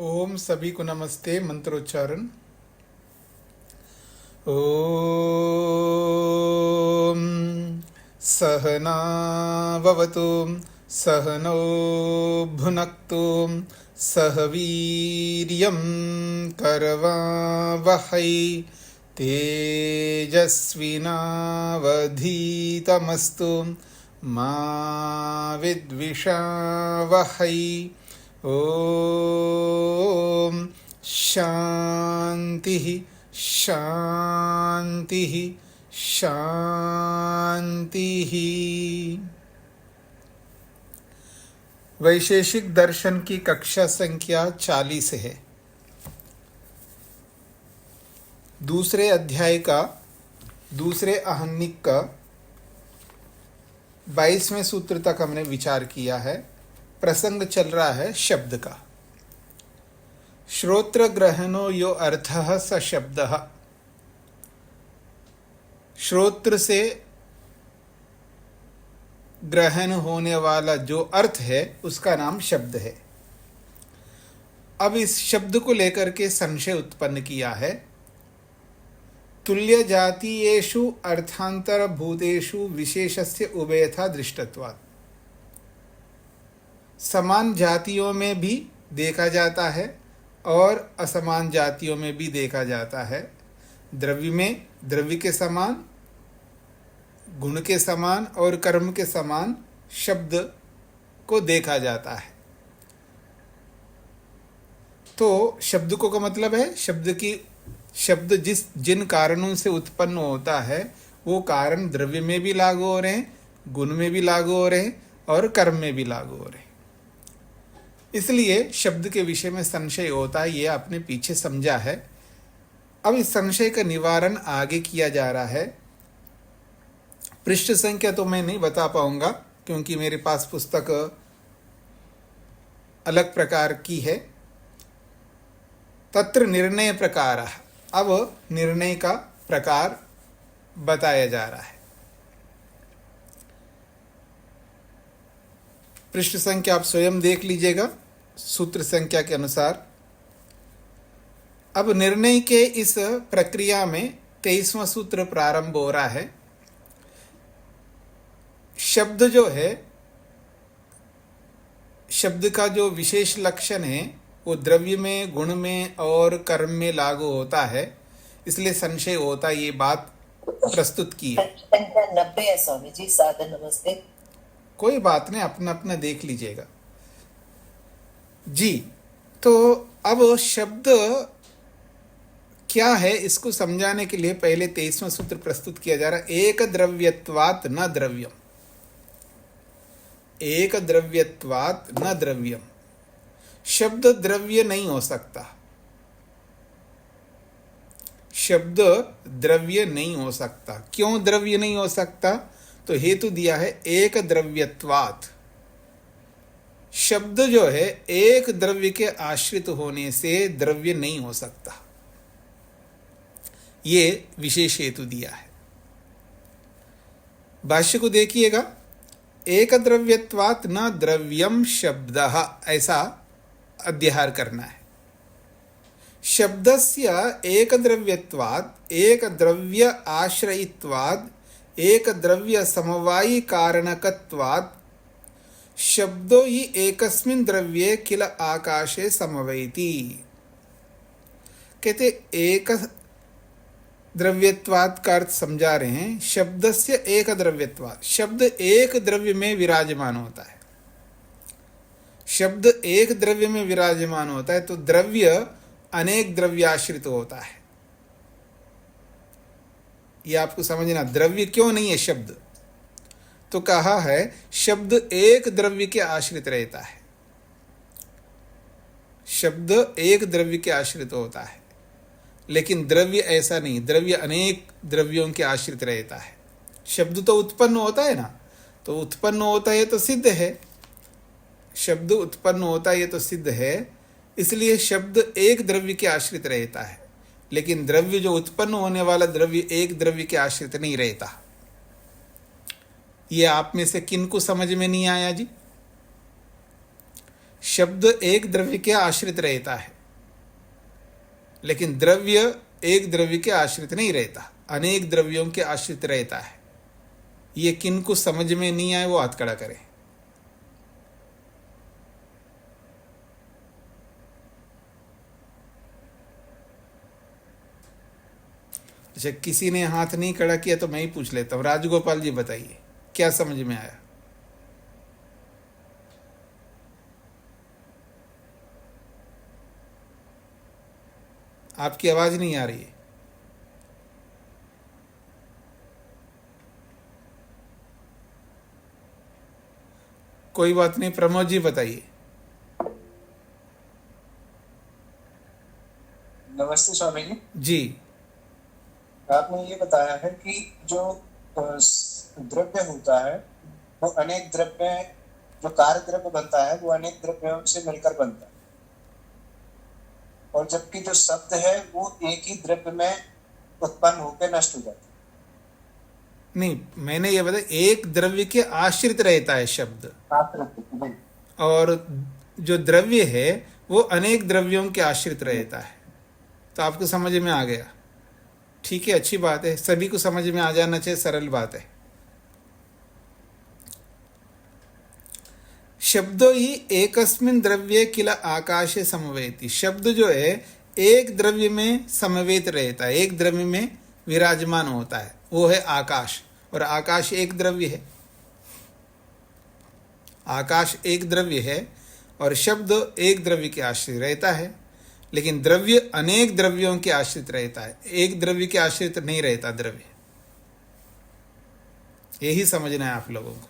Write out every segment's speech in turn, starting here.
ओम सभी को नमस्ते। मंत्रोच्चारण। ओम सहनाववतु सहनौ भुनक्तु सह वीर्यं करवावहै तेजस्विनावधीतमस्तु मा विद्विषावहै। ओम शांति शांति शांति। वैशेषिक दर्शन की कक्षा संख्या 40 है। दूसरे अध्याय का दूसरे आहनिक का 22वें सूत्र तक हमने विचार किया है। प्रसंग चल रहा है शब्द का। श्रोत्र ग्रहणो यो अर्थः स शब्दः। श्रोत्र से ग्रहण होने वाला जो अर्थ है उसका नाम शब्द है। अब इस शब्द को लेकर के संशय उत्पन्न किया है। तुल्य जातीयेषु अर्थांतर भूतेषु विशेषस्य उभयथा दृष्टत्वात्। समान जातियों में भी देखा जाता है और असमान जातियों में भी देखा जाता है। द्रव्य में द्रव्य के समान, गुण के समान और कर्म के समान शब्द को देखा जाता है। तो शब्द को का मतलब है शब्द जिन कारणों से उत्पन्न होता है वो कारण द्रव्य में भी लागू हो रहे हैं, गुण में भी लागू हो रहे हैं और कर्म में भी लागू हो रहे हैं। इसलिए शब्द के विषय में संशय होता है, ये आपने पीछे समझा है। अब इस संशय का निवारण आगे किया जा रहा है। पृष्ठ संख्या तो मैं नहीं बता पाऊंगा क्योंकि मेरे पास पुस्तक अलग प्रकार की है। तत्र निर्णय प्रकार। अब निर्णय का प्रकार बताया जा रहा है। पृष्ठ संख्या आप स्वयं देख लीजिएगा सूत्र संख्या के अनुसार। अब निर्णय के इस प्रक्रिया में 23वां सूत्र प्रारंभ हो रहा है। शब्द जो है, शब्द का जो विशेष लक्षण है वो द्रव्य में, गुण में और कर्म में लागू होता है। इसलिए संशय होता है, ये बात प्रस्तुत की है। 90 है स्वामी जी। सादर नमस्ते। कोई बात नहीं, अपना अपना देख लीजिएगा जी। तो अब शब्द क्या है इसको समझाने के लिए पहले 23वां सूत्र प्रस्तुत किया जा रहा है। एक द्रव्यत्वात् न द्रव्यम। एक द्रव्यत्वात् न द्रव्यम। शब्द द्रव्य नहीं हो सकता। शब्द द्रव्य नहीं हो सकता। क्यों द्रव्य नहीं हो सकता? तो हेतु दिया है एक द्रव्यत्वात्। शब्द जो है एक द्रव्य के आश्रित होने से द्रव्य नहीं हो सकता। ये विशेष हेतु दिया है। भाष्य को देखिएगा। एक द्रव्यत्वात् न द्रव्यम शब्दः, ऐसा अध्याहार करना है। शब्दस्य एक द्रव्यत्वात् एक द्रव्य आश्रयित्वात् एक द्रव्य समवायी कारणकत्वात् शब्दो हि एकस्मिन् द्रव्ये किल आकाशे समवैति। कहते एक द्रव्यत्वात् का अर्थ समझा रहे हैं। शब्दस्य एक द्रव्यत्वात्, शब्द एक द्रव्य में विराजमान होता है। शब्द एक द्रव्य में विराजमान होता है तो द्रव्य अनेक द्रव्याश्रित होता है। यह आपको समझना। द्रव्य क्यों नहीं है शब्द? तो कहा है शब्द एक द्रव्य के आश्रित रहता है। शब्द एक द्रव्य के आश्रित होता है, लेकिन द्रव्य ऐसा नहीं। द्रव्य अनेक द्रव्यों के आश्रित रहता है। शब्द तो उत्पन्न होता है ना, तो उत्पन्न होता है तो सिद्ध है। शब्द उत्पन्न होता है ये तो सिद्ध है। इसलिए शब्द एक द्रव्य के आश्रित रहता है, लेकिन द्रव्य जो उत्पन्न होने वाला द्रव्य एक द्रव्य के आश्रित नहीं रहता। ये आप में से किन को समझ में नहीं आया जी? शब्द एक द्रव्य के आश्रित रहता है, लेकिन द्रव्य एक द्रव्य के आश्रित नहीं रहता, अनेक द्रव्यों के आश्रित रहता है। ये किनको समझ में नहीं आए वो हाथ खड़ा करें। अच्छा, किसी ने हाथ नहीं खड़ा किया तो मैं ही पूछ लेता हूँ। राजगोपाल जी बताइए, क्या समझ में आया? आपकी आवाज नहीं आ रही है। कोई बात नहीं, प्रमोद जी बताइए। नमस्ते स्वामी जी। जी, आपने ये बताया है कि जो द्रव्य होता है वो अनेक द्रव्य, जो कार्य द्रव्य बनता है वो अनेक द्रव्यों से मिलकर बनता है, और जबकि जो शब्द है वो एक ही द्रव्य में उत्पन्न होकर नष्ट हो जाता है। नहीं, मैंने ये बताया एक द्रव्य के आश्रित रहता है शब्द, और जो द्रव्य है वो अनेक द्रव्यों के आश्रित रहता है। तो आपको समझ में आ गया? ठीक है, अच्छी बात है, सभी को समझ में आ जाना चाहिए, सरल बात है। शब्दो ही एकस्मिन् द्रव्ये किल आकाशे समवेति। शब्द जो है एक द्रव्य में समवेत रहता है, एक द्रव्य में विराजमान होता है, वो है आकाश। और आकाश एक द्रव्य है, आकाश एक द्रव्य है, और शब्द एक द्रव्य के आश्रित रहता है, लेकिन द्रव्य अनेक द्रव्यों के आश्रित रहता है, एक द्रव्य के आश्रित नहीं रहता द्रव्य। यही समझना है आप लोगों को।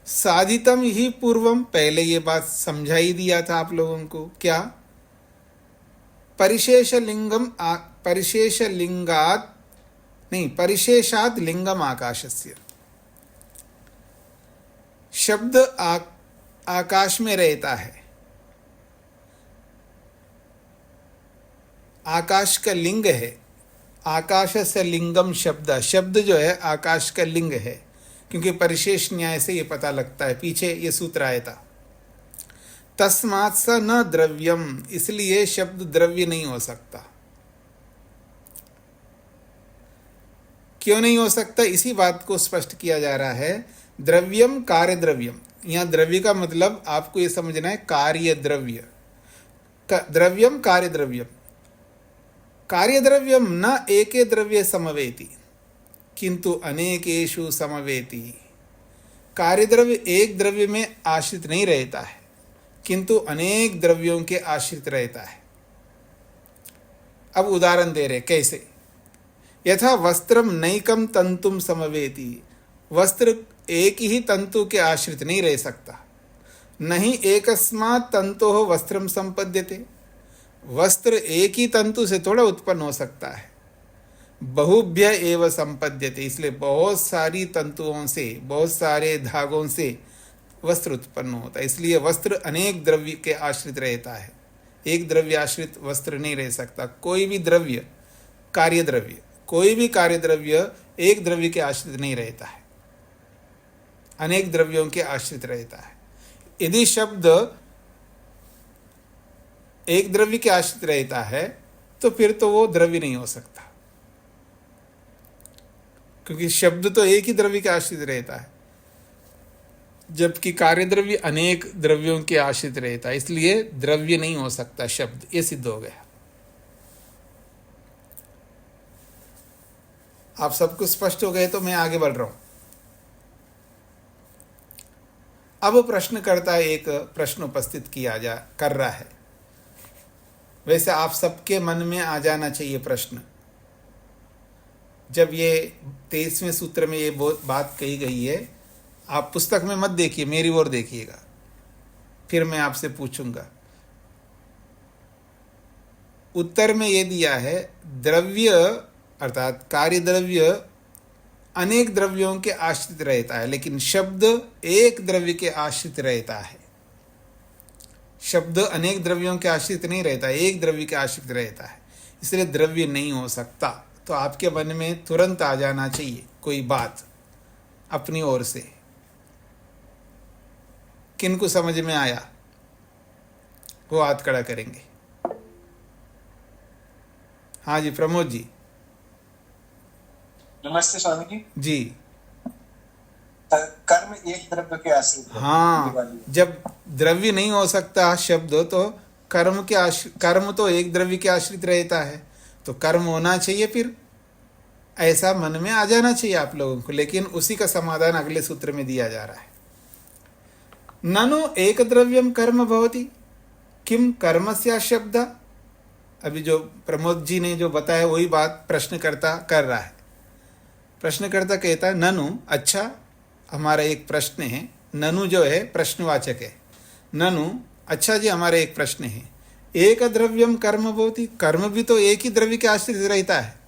साधितम ही पूर्वम, पहले ये बात समझा ही दिया था आप लोगों को। क्या? परिशेषाद लिंगम आकाशस्य। शब्द आकाश में रहता है, आकाश का लिंग है। आकाश से लिंगम शब्द, शब्द जो है आकाश का लिंग है, क्योंकि परिशेष न्याय से ये पता लगता है, पीछे ये सूत्र आया था। तस्मात् स न द्रव्यम, इसलिए शब्द द्रव्य नहीं हो सकता। क्यों नहीं हो सकता? इसी बात को स्पष्ट किया जा रहा है। द्रव्यम कार्य द्रव्यम, यहां द्रव्य का मतलब आपको ये समझना है कार्य द्रव्य। द्रव्यम कार्य द्रव्यम, कार्य द्रव्यम न एके द्रव्ये समवेति किंतु अनेकेषु समवेति। कार्य द्रव्य एक द्रव्य में आश्रित नहीं रहता है, किंतु अनेक द्रव्यों के आश्रित रहता है। अब उदाहरण दे रहे, कैसे? यथा वस्त्रम नैकम तंतुम समवेति। वस्त्र एक ही तंतु के आश्रित नहीं रह सकता। नहीं एकस्मात् तंतोः वस्त्रम संपद्यते। वस्त्र एक ही तंतु से थोड़ा उत्पन्न हो सकता है, बहुभ्य एव संपद्यते, इसलिए बहुत सारी तंतुओं से, बहुत सारे धागों से वस्त्र उत्पन्न होता है। इसलिए वस्त्र अनेक द्रव्य के आश्रित रहता है, एक द्रव्य आश्रित वस्त्र नहीं रह सकता। कोई भी द्रव्य, कार्य द्रव्य, कोई भी कार्य द्रव्य एक द्रव्य के आश्रित नहीं रहता है, अनेक द्रव्यों के आश्रित रहता है। यदि शब्द एक द्रव्य के आश्रित रहता है तो फिर तो वो द्रव्य नहीं हो सकता, क्योंकि शब्द तो एक ही द्रव्य के आश्रित रहता है, जबकि कार्य द्रव्य अनेक द्रव्यों के आश्रित रहता है, इसलिए द्रव्य नहीं हो सकता शब्द। ये सिद्ध हो गया। आप सबको स्पष्ट हो गए तो मैं आगे बढ़ रहा हूं। अब प्रश्न करता है, एक प्रश्न उपस्थित कर रहा है। वैसे आप सबके मन में आ जाना चाहिए प्रश्न। जब ये 23वें सूत्र में ये बात कही गई है, आप पुस्तक में मत देखिए, मेरी ओर देखिएगा, फिर मैं आपसे पूछूंगा। उत्तर में ये दिया है, द्रव्य अर्थात कार्य द्रव्य अनेक द्रव्यों के आश्रित रहता है, लेकिन शब्द एक द्रव्य के आश्रित रहता है। शब्द अनेक द्रव्यों के आश्रित नहीं रहता, एक द्रव्य के आश्रित रहता है, इसलिए द्रव्य नहीं हो सकता। तो आपके मन में तुरंत आ जाना चाहिए कोई बात अपनी ओर से। किनको समझ में आया वो हाथ खड़ा करेंगे। हाँ जी प्रमोद जी। नमस्ते स्वामी जी। जी कर्म एक द्रव्य के आश्रित है। हाँ, जब द्रव्य नहीं हो सकता शब्द तो कर्म तो एक द्रव्य के आश्रित रहता है, तो कर्म होना चाहिए, फिर ऐसा मन में आ जाना चाहिए आप लोगों को। लेकिन उसी का समाधान अगले सूत्र में दिया जा रहा है। ननु एक द्रव्यम कर्म भवति किम कर्मस्य शब्द। अभी जो प्रमोद जी ने जो बताया वही बात प्रश्नकर्ता कर रहा है। प्रश्नकर्ता कहता है ननु, अच्छा हमारा एक प्रश्न है। ननु जो है प्रश्नवाचक है। ननु, अच्छा जी हमारा एक प्रश्न है। एक द्रव्यम कर्म भवति, कर्म भी तो एक ही द्रव्य के आश्रित रहता है।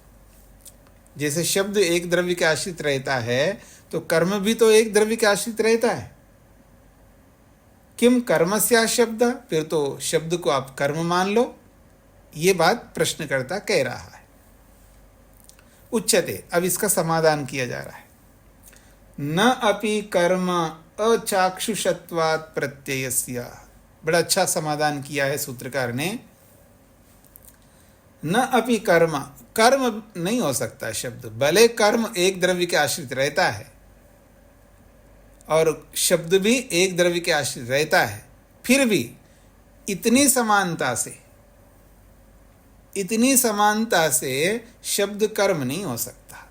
जैसे शब्द एक द्रव्य के आश्रित रहता है तो कर्म भी तो एक द्रव्य के आश्रित रहता है। किम कर्मस्या शब्द, फिर तो शब्द को आप कर्म मान लो। ये बात प्रश्नकर्ता कह रहा है। उच्यते, अब इसका समाधान किया जा रहा है। न अपि कर्म अचाक्षुषत्वात् प्रत्ययस्य। बड़ा अच्छा समाधान किया है सूत्रकार ने। न अपि कर्म, कर्म नहीं हो सकता शब्द, भले कर्म एक द्रव्य के आश्रित रहता है और शब्द भी एक द्रव्य के आश्रित रहता है, फिर भी इतनी समानता से शब्द कर्म नहीं हो सकता।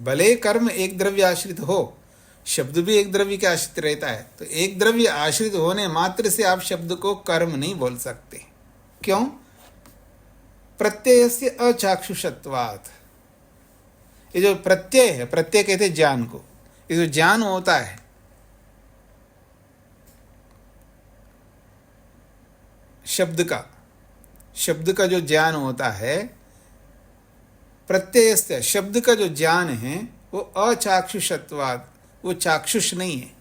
भले कर्म एक द्रव्य आश्रित हो, शब्द भी एक द्रव्य के आश्रित रहता है, तो एक द्रव्य आश्रित होने मात्र से आप शब्द को कर्म नहीं बोल सकते। क्यों? प्रत्ययस्य अचाक्षुषत्वात्। ये जो प्रत्यय है, प्रत्यय कहते हैं ज्ञान को। ये जो ज्ञान होता है, शब्द का जो ज्ञान होता है, प्रत्यय से शब्द का जो ज्ञान है वो अचाक्षुषत्वात्, वो चाक्षुष नहीं है।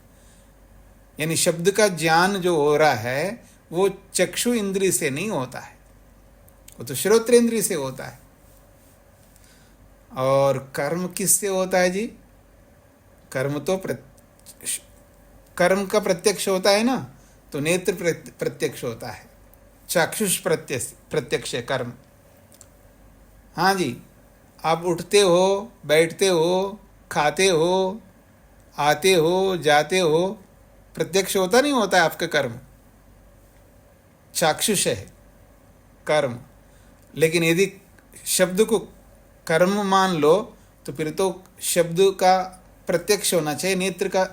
यानी शब्द का ज्ञान जो हो रहा है वो चक्षु इंद्रिय से नहीं होता है, वो तो श्रोत्र इंद्रिय से होता है। और कर्म किससे होता है जी? कर्म तो कर्म का प्रत्यक्ष होता है ना, तो नेत्र प्रत्यक्ष होता है, चाक्षुष प्रत्यक्ष है कर्म। हाँ जी, आप उठते हो, बैठते हो, खाते हो, आते हो, जाते हो, प्रत्यक्ष होता नहीं होता है आपका कर्म, चाक्षुष है कर्म। लेकिन यदि शब्द को कर्म मान लो तो फिर तो शब्द का प्रत्यक्ष होना चाहिए,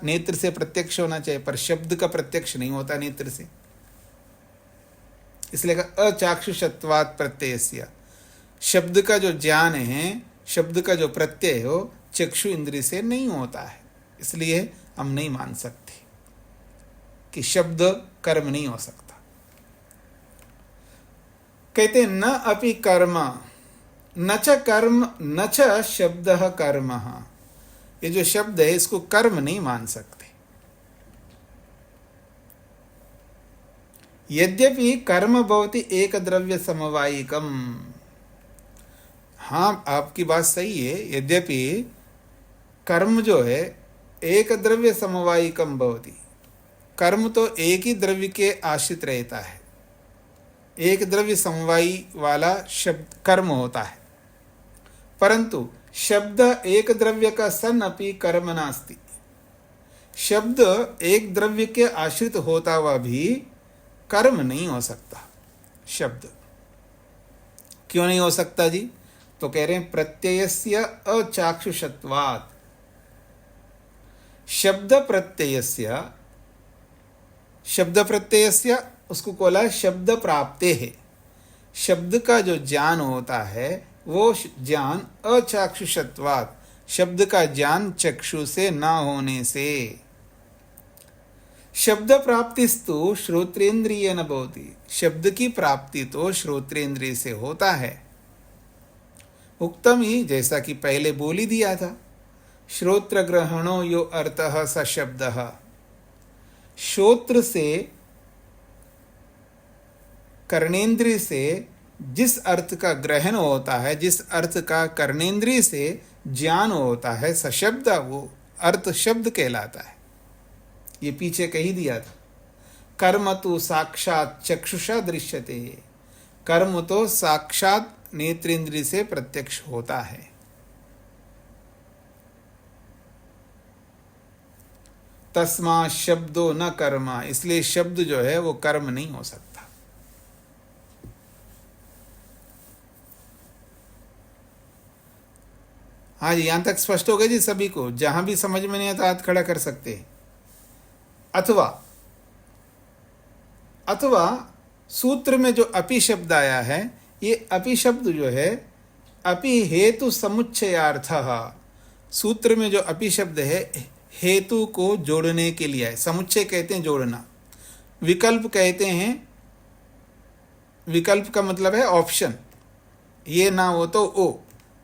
नेत्र से प्रत्यक्ष होना चाहिए, पर शब्द का प्रत्यक्ष नहीं होता नेत्र से। इसलिए अचाक्षुषत्वात् प्रत्ययस्य, शब्द का जो ज्ञान है, शब्द का जो प्रत्यय हो, चक्षु इंद्रिय से नहीं होता है। इसलिए हम नहीं मान सकते कि शब्द कर्म नहीं हो सकता। कहते न अपि कर्म न च शब्द कर्म। ये जो शब्द है इसको कर्म नहीं मान सकते। यद्यपि कर्म भवति एक द्रव्य समवायिकम। हाँ, आपकी बात सही है। यद्यपि कर्म जो है एक द्रव्य समवायिकम भवति, कर्म तो एक ही द्रव्य के आश्रित रहता है, एक द्रव्य समवायी वाला शब्द कर्म होता है। परंतु शब्द एक द्रव्य का सन अपि कर्म नास्ति। शब्द एक द्रव्य के आश्रित होता हुआ भी कर्म नहीं हो सकता। शब्द क्यों नहीं हो सकता जी? तो कह रहे हैं प्रत्ययस्य अचाक्षुषत्वात्। शब्द प्रत्ययस्य उसको बोला शब्द प्राप्ते है। शब्द का जो ज्ञान होता है वो ज्ञान अचाक्षुषत्वात्, शब्द का ज्ञान चक्षु से ना होने से। शब्द प्राप्तिस्तु श्रोत्रेंद्रिय न भवति। शब्द की प्राप्ति तो श्रोत्रेंद्रिय से होता है। उक्तम ही, जैसा कि पहले बोल ही दिया था, श्रोत्र ग्रहणो यो अर्थः स शब्दः। श्रोत्र से, कर्णेंद्रिय से जिस अर्थ का ग्रहण होता है, जिस अर्थ का कर्णेंद्रिय से ज्ञान होता है, सशब्द, वो अर्थ शब्द कहलाता है। ये पीछे कही दिया था। कर्म तो साक्षात चक्षुषा दृश्यते, कर्म तो साक्षात नेत्रेंद्रिय से प्रत्यक्ष होता है। तस्मा शब्दो न कर्म, इसलिए शब्द जो है वो कर्म नहीं हो सकता। हाँ जी, यहां तक स्पष्ट हो गया जी सभी को? जहां भी समझ में नहीं आता हाथ खड़ा कर सकते हैं। अथवा सूत्र में जो अपि शब्द आया है, ये अपि शब्द जो है अपि हेतु समुच्चयार्थ, सूत्र में जो अपि शब्द है हेतु को जोड़ने के लिए है। समुच्चय कहते हैं जोड़ना, विकल्प कहते हैं, विकल्प का मतलब है ऑप्शन, ये ना हो तो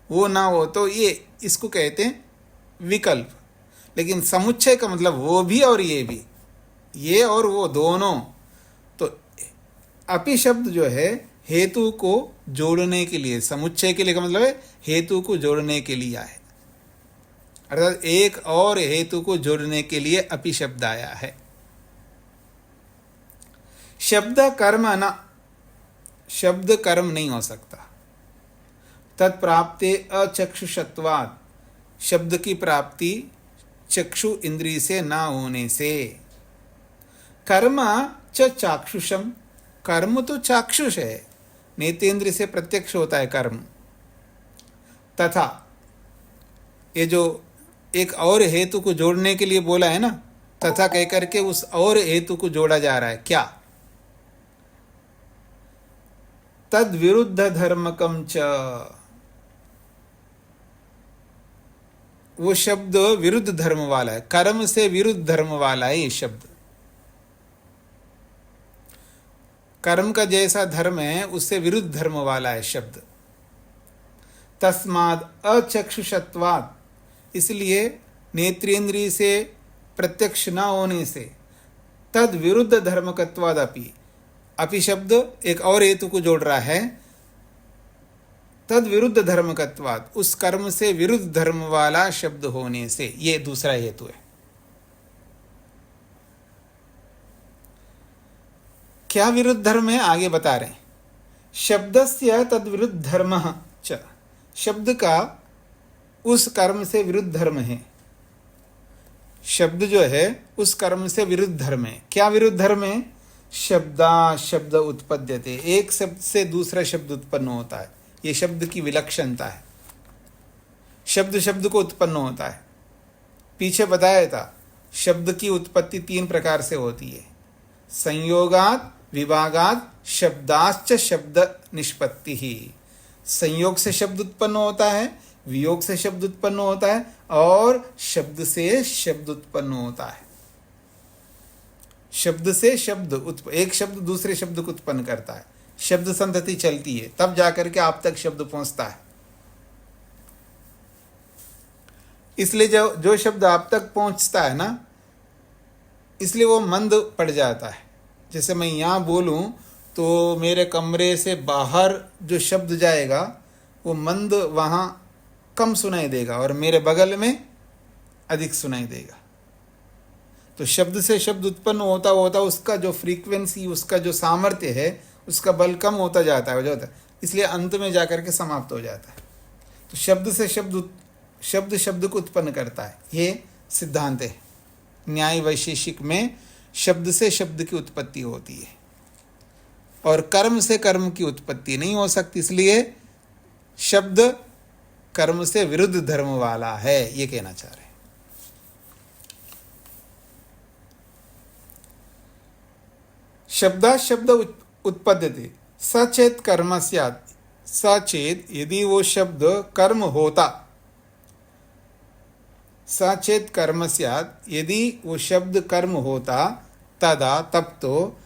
वो ना हो तो ये, इसको कहते हैं विकल्प। लेकिन समुच्चय का मतलब वो भी और ये भी, ये और वो दोनों। तो अपि शब्द जो है हेतु को जोड़ने के लिए, समुच्चय के लिए का मतलब है हेतु को जोड़ने के लिए है, अर्थात एक और हेतु को जोड़ने के लिए अपि शब्द आया है। शब्द कर्म न, शब्द कर्म नहीं हो सकता। तत्प्राप्ते अचक्षुषत्वात्, शब्द की प्राप्ति चक्षु इंद्रिय से ना होने से। कर्म च चाक्षुषम, कर्म तो चाक्षुष है, नेतेंद्र से प्रत्यक्ष होता है कर्म। तथा ये जो एक और हेतु को जोड़ने के लिए बोला है ना, तथा कह करके उस और हेतु को जोड़ा जा रहा है। क्या? तद विरुद्ध धर्मकम च, वो शब्द विरुद्ध धर्म वाला है, कर्म से विरुद्ध धर्म वाला है ये शब्द। कर्म का जैसा धर्म है उससे विरुद्ध धर्म वाला है शब्द। तस्माद अचक्षुषत्वात्, इसलिए नेत्रेंद्रिय से प्रत्यक्ष न होने से, तद विरुद्ध धर्मकत्वाद अपि, अपि शब्द एक और हेतु को जोड़ रहा है, तद विरुद्ध धर्मकत्वाद, उस कर्म से विरुद्ध धर्म वाला शब्द होने से, ये दूसरा हेतु है। क्या विरुद्ध धर्म है आगे बता रहे हैं। शब्दस्य तद विरुद्ध धर्म च, शब्द का उस कर्म से विरुद्ध धर्म है, शब्द जो है उस कर्म से विरुद्ध धर्म है। क्या विरुद्ध धर्म है? शब्दा शब्द उत्पद्यते, एक शब्द से दूसरा शब्द उत्पन्न होता है, ये शब्द की विलक्षणता है। शब्द शब्द को उत्पन्न होता है। पीछे बताया था शब्द की उत्पत्ति 3 प्रकार से होती है, संयोगात, विभागात, शब्दाश्च शब्द निष्पत्ति ही। संयोग से शब्द उत्पन्न होता है, वियोग से शब्द उत्पन्न होता है, और शब्द से शब्द उत्पन्न होता है। शब्द से शब्द एक शब्द दूसरे शब्द को उत्पन्न करता है, शब्द संतति चलती है, तब जाकर के आप तक शब्द पहुंचता है। इसलिए जो शब्द आप तक पहुंचता है ना, इसलिए वो मंद पड़ जाता है। जैसे मैं यहाँ बोलूं तो मेरे कमरे से बाहर जो शब्द जाएगा वो मंद वहाँ कम सुनाई देगा और मेरे बगल में अधिक सुनाई देगा। तो शब्द से शब्द उत्पन्न होता होता उसका जो फ्रीक्वेंसी, उसका जो सामर्थ्य है, उसका बल कम होता जाता है, इसलिए अंत में जाकर के समाप्त हो जाता है। तो शब्द से शब्द शब्द को उत्पन्न करता है, ये सिद्धांत है। न्याय वैशेषिक में शब्द से शब्द की उत्पत्ति होती है और कर्म से कर्म की उत्पत्ति नहीं हो सकती, इसलिए शब्द कर्म से विरुद्ध धर्म वाला है, ये कहना चाह रहे हैं। शब्दा शब्द उत्पद्यते सचेत कर्म स्यात्, सचेत यदि वो शब्द कर्म होता, सचेत कर्म स्यात्, यदि वो शब्द कर्म होता, तदा तब तो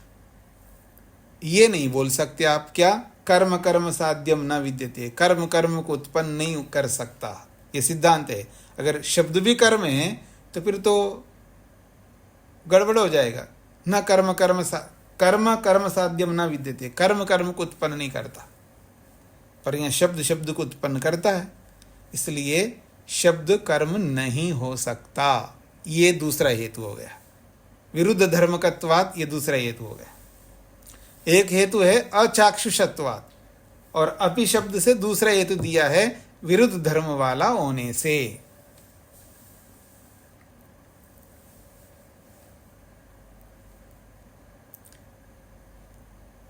ये नहीं बोल सकते आप क्या, कर्म कर्म साध्यम न विद्यते, कर्म कर्म को उत्पन्न नहीं कर सकता, ये सिद्धांत है। अगर शब्द भी कर्म है तो फिर तो गड़बड़ हो जाएगा। न कर्म कर्म साध्यम न विद्यते, कर्म कर्म को उत्पन्न नहीं करता, पर यहाँ शब्द शब्द को उत्पन्न करता है, इसलिए शब्द कर्म नहीं हो सकता। ये दूसरा हेतु हो गया। विरुद्ध धर्मकत्वात्, ये दूसरा हेतु हो गया। एक हेतु है अचाक्षुषत्वात्, और अपि शब्द से दूसरा हेतु दिया है विरुद्ध धर्म वाला होने से।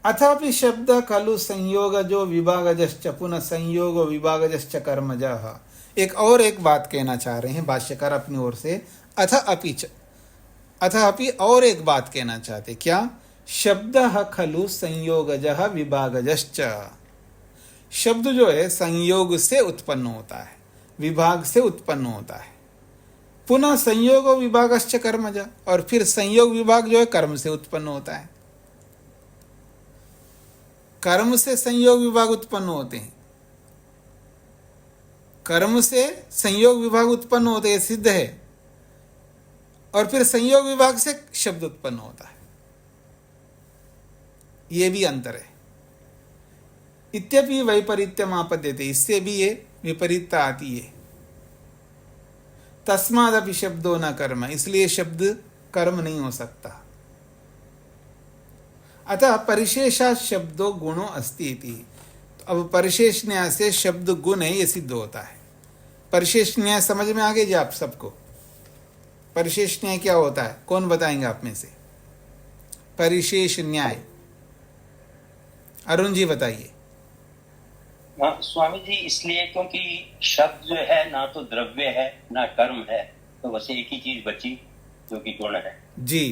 अथापि शब्द खलु संयोगजो विभागजश्च पुनः संयोग विभागजश्च कर्मजः। एक बात कहना चाह रहे हैं भाष्यकार अपनी ओर से। अथापि और एक बात कहना चाहते, क्या? शब्दः खलु संयोगजः विभागजश्च। शब्द जो है संयोग से उत्पन्न होता है, विभाग से उत्पन्न होता है। पुनः संयोग विभागश्च कर्मज, और फिर संयोग विभाग जो है कर्म से उत्पन्न होता है। कर्म से संयोग विभाग उत्पन्न होते हैं, कर्म से संयोग विभाग उत्पन्न होते हैं, सिद्ध है। और फिर संयोग विभाग से शब्द उत्पन्न होता है, ये भी अंतर है। इत्यपि वैपरीत्यम आपद्यते, इससे भी ये विपरीतता आती है। तस्मादपि शब्दो न कर्म, इसलिए शब्द कर्म नहीं हो सकता। अतः परिशेषा शब्दो गुणो अस्ति इति। अब परिशेष न्याय से शब्द गुण है, ये सिद्ध होता है। परिशेष न्याय समझ में आ गए जी आप सबको? परिशेष न्याय क्या होता है, कौन बताएंगे आप में से? परिशेष न्याय अरुण जी बताइए। स्वामी जी, इसलिए क्योंकि शब्द जो है ना तो द्रव्य है ना कर्म है, तो बस एक ही चीज बची जो कि गुण है जी।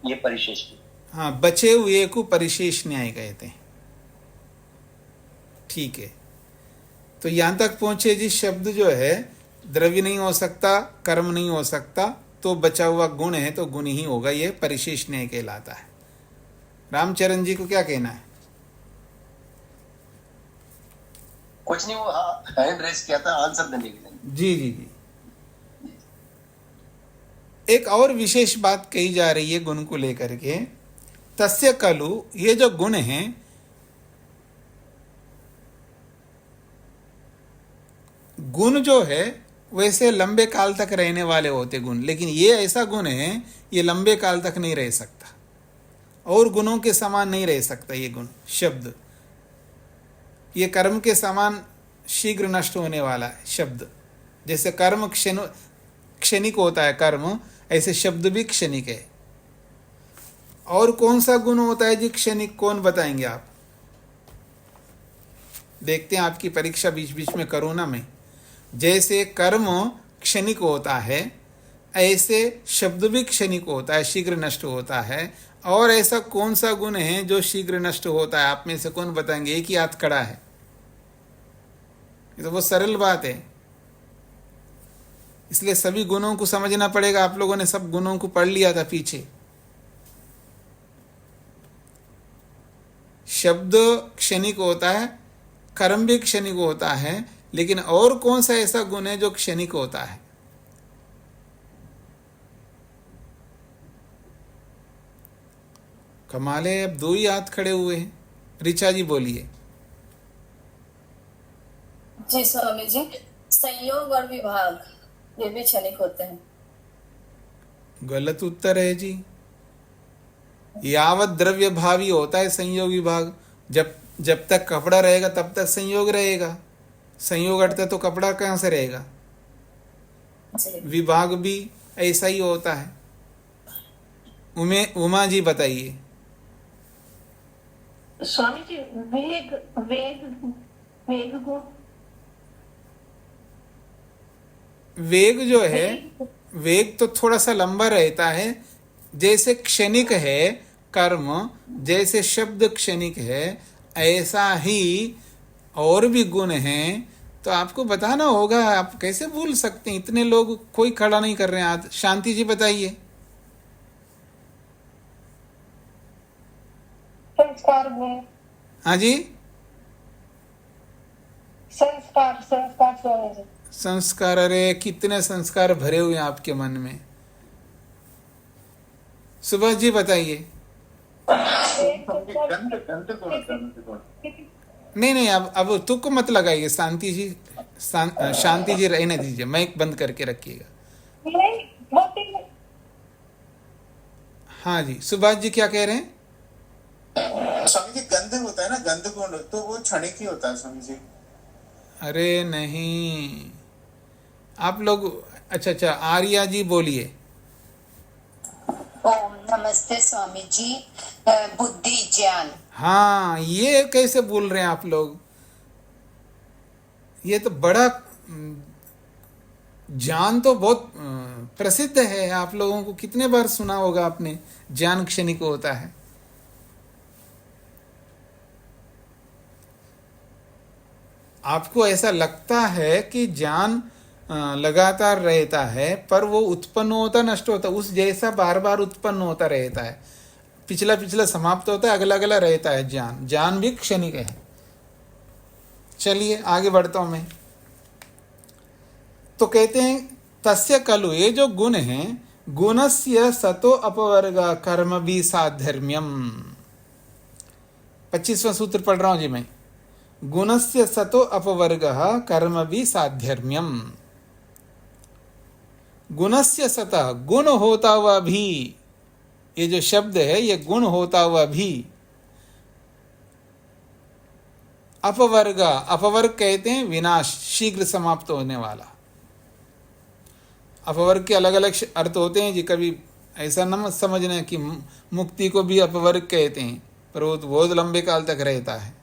ये परिशेष। हाँ, बचे हुए को परिशेष न्याय कहते हैं। ठीक है, तो यहां तक पहुंचे जी। शब्द जो है द्रव्य नहीं हो सकता, कर्म नहीं हो सकता, तो बचा हुआ गुण है तो गुण ही होगा, ये परिशेष न्याय कहलाता है। रामचरण जी को क्या कहना है? कुछ नहीं, वो हैंड रेस किया था आंसर देने के लिए। जी जी जी। एक और विशेष बात कही जा रही है गुण को लेकर के। तस्य खलु, ये जो गुण हैं, गुण जो है वैसे लंबे काल तक रहने वाले होते गुण, लेकिन ये ऐसा गुण है ये लंबे काल तक नहीं रह सकता, और गुणों के समान नहीं रह सकता। ये गुण शब्द, ये कर्म के समान शीघ्र नष्ट होने वाला है शब्द। जैसे कर्म क्षणिक होता है कर्म, ऐसे शब्द भी क्षणिक है। और कौन सा गुण होता है जी क्षणिक, कौन बताएंगे आप? देखते हैं आपकी परीक्षा बीच बीच में करूँ ना मैं। जैसे कर्म क्षणिक होता है, ऐसे शब्द भी क्षणिक होता है, शीघ्र नष्ट होता है। और ऐसा कौन सा गुण है जो शीघ्र नष्ट होता है? आप में से कौन बताएंगे? एक ही हाथ खड़ा है, ये तो बहुत सरल बात है। इसलिए सभी गुणों को समझना पड़ेगा। आप लोगों ने सब गुणों को पढ़ लिया था पीछे। शब्द क्षणिक होता है, कर्म भी क्षणिक होता है, लेकिन और कौन सा ऐसा गुण है जो क्षणिक होता है? कमाल है, अब दो ही हाथ खड़े हुए हैं। ऋचा जी बोलिए। जी स्वामी जी, संयोग और विभाग ये भी क्षणिक होते हैं। गलत उत्तर है जी। यावत द्रव्य भावी होता है संयोग विभाग। जब तक कपड़ा रहेगा तब तक संयोग रहेगा। संयोग हटता तो कपड़ा कहाँ से रहेगा? विभाग भी ऐसा ही होता है। उमा जी बताइए। स्वामी जी, वेग वेग वेग को, वेग जो है, वेग तो थोड़ा सा लंबा रहता है। जैसे क्षणिक है कर्म, जैसे शब्द क्षणिक है, ऐसा ही और भी गुण हैं। तो आपको बताना होगा, आप कैसे भूल सकते हैं? इतने लोग कोई खड़ा नहीं कर रहे हैं आज। शांति जी बताइए। संस्कार गुण। हाँ जी, संस्कार संस्कार स्वामी जी। संस्कार, अरे कितने संस्कार भरे हुए हैं आपके मन में। सुभाष जी बताइए। नहीं, अब तुक मत लगाइए। शांति जी रहने दीजिए, माइक बंद करके रखिएगा। हाँ जी, सुभाष जी क्या कह रहे हैं? स्वामी जी गंध होता है ना, गंध गुण, तो वो क्षणिक ही होता है स्वामी जी। अरे नहीं, आप लोग, अच्छा, आर्या जी बोलिए। ओम नमस्ते स्वामी जी। बुद्धि ज्ञान। हाँ, ये कैसे बोल रहे हैं आप लोग? ये तो बड़ा ज्ञान तो बहुत प्रसिद्ध है, आप लोगों को कितने बार सुना होगा आपने, ज्ञान क्षणिक होता है। आपको ऐसा लगता है कि ज्ञान लगातार रहता है, पर वो उत्पन्न होता नष्ट होता, उस जैसा बार बार उत्पन्न होता रहता है, पिछला पिछला समाप्त होता है, अगला अगला रहता है। ज्ञान भी क्षणिक है। चलिए आगे बढ़ता हूं मैं। तो कहते हैं तस्य खलु, ये जो गुण है, गुणस्य सतो अपवर्ग कर्म भी साधर्म्यम। 25वां सूत्र पढ़ रहा हूं जी मैं। गुणस्य सतो अपवर्ग कर्म भी साधर्म्यम। गुणस्य सतः, गुण होता हुआ भी, ये जो शब्द है ये गुण होता हुआ भी, अपवर्ग, अपवर्ग कहते हैं विनाश, शीघ्र समाप्त होने वाला। अपवर्ग के अलग अलग अर्थ होते हैं जी, कभी ऐसा न मत समझना कि मुक्ति को भी अपवर्ग कहते हैं, पर वो तो बहुत लंबे काल तक रहता है।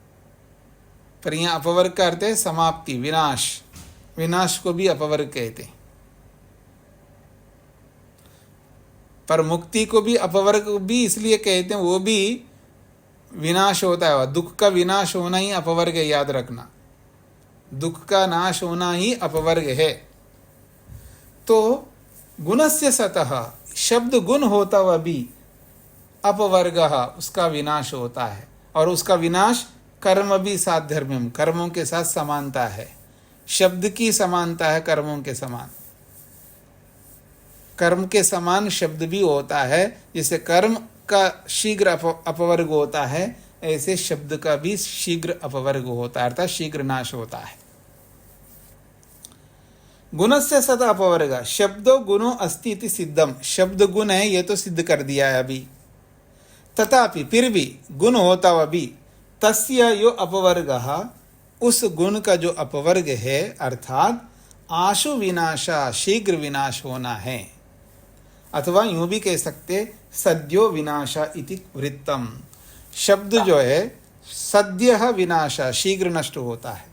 पर यहाँ अपवर्ग का अर्थ है समाप्ति, विनाश, विनाश को भी अपवर्ग कहते हैं। पर मुक्ति को भी अपवर्ग भी इसलिए कहते हैं, वो भी विनाश होता है। दुख का विनाश होना ही अपवर्ग है, याद रखना, दुख का नाश होना ही अपवर्ग है। तो गुणस्य सतः, शब्द गुण होता हुआ भी, अपवर्ग उसका विनाश होता है, और उसका विनाश कर्म भी साधर्म्यम, कर्मों के साथ समानता है। शब्द की समानता है कर्मों के समान, कर्म के समान शब्द भी होता है। जैसे कर्म का शीघ्र अपवर्ग होता है, ऐसे शब्द का भी शीघ्र अपवर्ग होता है, अर्थात शीघ्र नाश होता है। गुणस्य सतः अपवर्ग, शब्दो गुणो अस्ति इति सिद्धम, शब्द गुण है ये तो सिद्ध कर दिया है अभी। तथापि फिर भी, गुण होता हुआ भी, तस्य यो अपवर्ग, उस गुण का जो अपवर्ग है, अर्थात आशु विनाशा, शीघ्र विनाश होना है, अथवा यूं भी कह सकते सद्यो विनाशा इति वृत्तम। शब्द जो है सद्य विनाशा, शीघ्र नष्ट होता है।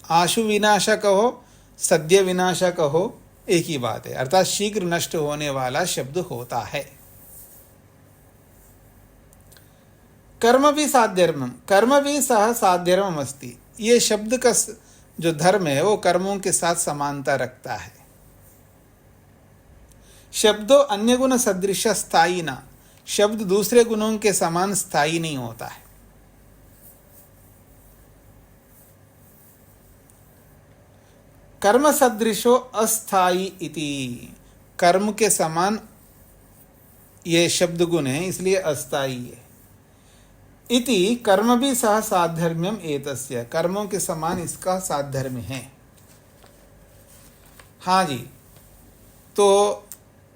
आशु विनाशा कहो, सद्य विनाशा कहो, एक ही बात है, अर्थात शीघ्र नष्ट होने वाला शब्द होता है। कर्म भी साध्यर्मम, कर्म भी सह साध्यर्मम अस्ति, ये शब्द का जो धर्म है वो कर्मों के साथ समानता रखता है। शब्दों अन्य गुण सदृश स्थायी ना, शब्द दूसरे गुणों के समान स्थायी नहीं होता है। कर्म सदृशो अस्थायी इति, कर्म के समान ये शब्द गुण है, इसलिए अस्थायी है। इति कर्म भी सह साधर्म्यम एतस्य, कर्मों के समान इसका साधर्म्य है। हाँ जी, तो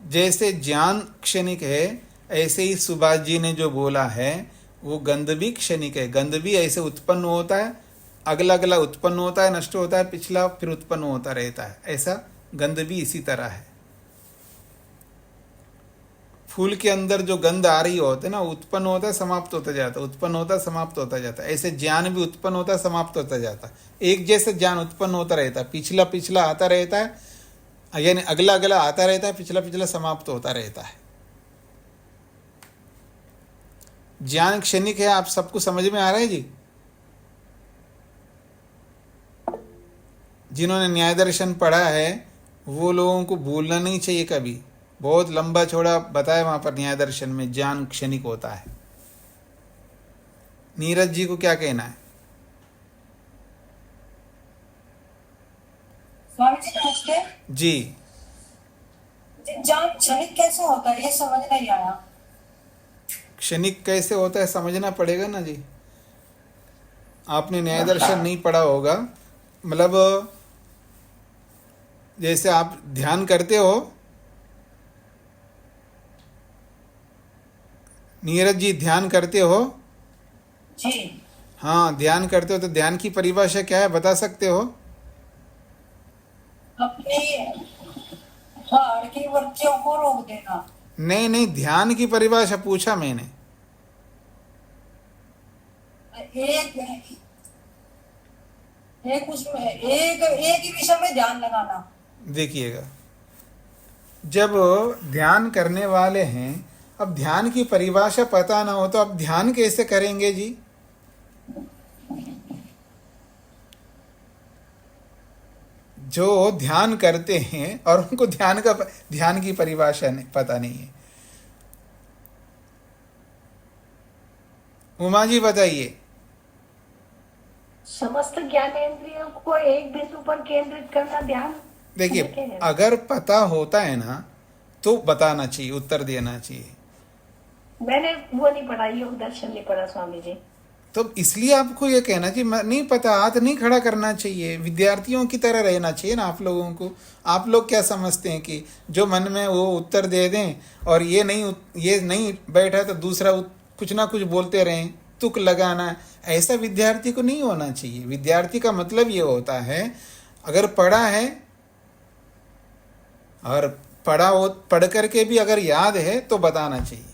जैसे ज्ञान क्षणिक है, ऐसे ही सुभाष जी ने जो बोला है वो गंध भी क्षणिक है। गंध भी ऐसे उत्पन्न होता है, अगला अगला उत्पन्न होता है, नष्ट होता है, पिछला फिर उत्पन्न होता रहता है, ऐसा गंध भी इसी तरह है। फूल के अंदर जो गंध आ रही होती है ना, उत्पन्न होता है, समाप्त होता जाता है, उत्पन्न होता है, समाप्त होता जाता है। ऐसे ज्ञान भी उत्पन्न होता है, समाप्त होता जाता है। एक जैसे ज्ञान उत्पन्न होता रहता है, पिछला पिछला आता रहता है, यानी अगला अगला आता रहता है, पिछला पिछला समाप्त होता रहता है। ज्ञान क्षणिक है, आप सबको समझ में आ रहा है जी? जिन्होंने न्याय दर्शन पढ़ा है वो लोगों को भूलना नहीं चाहिए कभी, बहुत लंबा चौड़ा बताया वहां पर न्याय दर्शन में ज्ञान क्षणिक होता है। नीरज जी को क्या कहना है? स्वामी जी नमस्ते जी, ज्ञान क्षणिक कैसे होता है ये समझ नहीं आया। क्षणिक कैसे होता है समझना पड़ेगा ना जी। आपने न्याय दर्शन नहीं पढ़ा होगा, मतलब जैसे आप ध्यान करते हो नीरज जी, ध्यान करते हो? जी। हाँ, ध्यान करते हो तो ध्यान की परिभाषा क्या है, बता सकते हो? अपनी हाड़ की वृत्तियों को रोक देना। नहीं नहीं, ध्यान की परिभाषा पूछा मैंने। एक एक उसमें एक ही विषय में ध्यान लगाना। देखिएगा, जब ध्यान करने वाले हैं, अब ध्यान की परिभाषा पता ना हो तो अब ध्यान कैसे करेंगे जी? जो ध्यान करते हैं और उनको ध्यान की परिभाषा पता नहीं है। उमा जी बताइए। समस्त ज्ञानेंद्रियों को एक बिंदु पर केंद्रित करना ध्यान। देखिए, अगर पता होता है ना तो बताना चाहिए, उत्तर देना चाहिए। मैंने वो नहीं पढ़ा, योग दर्शन नहीं पढ़ा स्वामी जी। तो इसलिए आपको ये कहना चाहिए, नहीं पता, हाथ नहीं खड़ा करना चाहिए। विद्यार्थियों की तरह रहना चाहिए ना आप लोगों को। आप लोग क्या समझते हैं कि जो मन में वो उत्तर दे दें, और ये नहीं बैठा तो दूसरा कुछ ना कुछ बोलते रहें, तुक लगाना, ऐसा विद्यार्थी को नहीं होना चाहिए। विद्यार्थी का मतलब ये होता है, अगर पढ़ा है और पढ़ करके भी अगर याद है तो बताना चाहिए,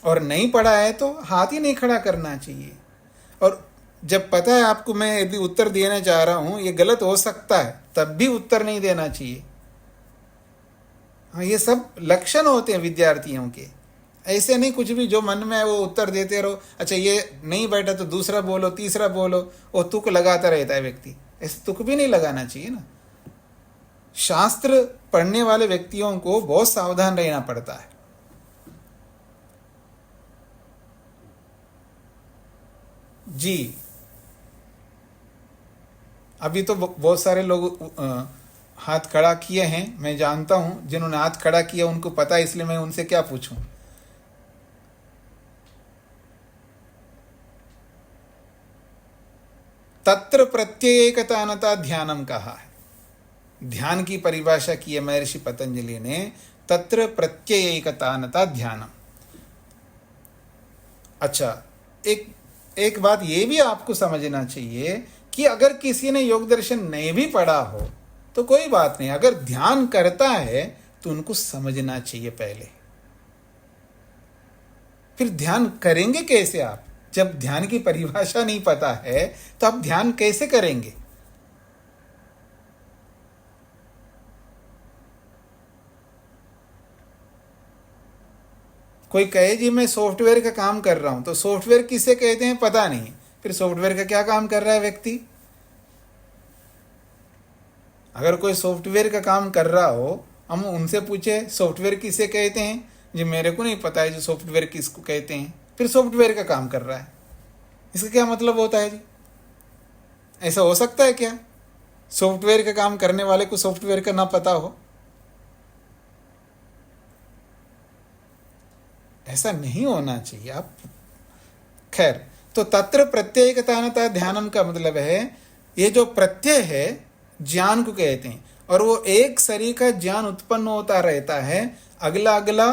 और नहीं पढ़ा है तो हाथ ही नहीं खड़ा करना चाहिए। और जब पता है आपको मैं यदि उत्तर देना चाह रहा हूं ये गलत हो सकता है, तब भी उत्तर नहीं देना चाहिए। हाँ, ये सब लक्षण होते हैं विद्यार्थियों के। ऐसे नहीं कुछ भी जो मन में है वो उत्तर देते रहो। अच्छा, ये नहीं बैठा तो दूसरा बोलो, तीसरा बोलो, वो तुक लगाता रहता है व्यक्ति। ऐसे तुक भी नहीं लगाना चाहिए ना। शास्त्र पढ़ने वाले व्यक्तियों को बहुत सावधान रहना पड़ता है। जी, अभी तो बहुत सारे लोग हाथ खड़ा किए हैं, मैं जानता हूं। जिन्होंने हाथ खड़ा किया उनको पता है, इसलिए मैं उनसे क्या पूछूं। तत्र प्रत्ययेकतानता ध्यानम कहा है। ध्यान की परिभाषा की है महर्षि पतंजलि ने, तत्र प्रत्ययेकतानता ध्यानम। अच्छा, एक बात ये भी आपको समझना चाहिए कि अगर किसी ने योग दर्शन नहीं भी पढ़ा हो तो कोई बात नहीं, अगर ध्यान करता है तो उनको समझना चाहिए पहले। फिर ध्यान करेंगे कैसे आप? जब ध्यान की परिभाषा नहीं पता है तो आप ध्यान कैसे करेंगे? कोई कहे जी मैं सॉफ्टवेयर का काम कर रहा हूं, तो सॉफ्टवेयर किसे कहते हैं पता नहीं, फिर सॉफ्टवेयर का क्या काम कर रहा है व्यक्ति? अगर कोई सॉफ्टवेयर का काम कर रहा हो, हम उनसे पूछे सॉफ्टवेयर किसे कहते हैं, जी मेरे को नहीं पता है जो सॉफ्टवेयर किसको कहते हैं, फिर सॉफ्टवेयर का काम कर रहा है। इसका क्या मतलब होता है जी? ऐसा हो सकता है क्या सॉफ्टवेयर का काम करने वाले को सॉफ्टवेयर का ना पता हो? ऐसा नहीं होना चाहिए। आप खैर, तो तत्र प्रत्ययिकतानता ध्यानम का मतलब है, ये जो प्रत्यय है ज्ञान को कहते हैं, और वो एक शरीर का ज्ञान उत्पन्न होता रहता है, अगला अगला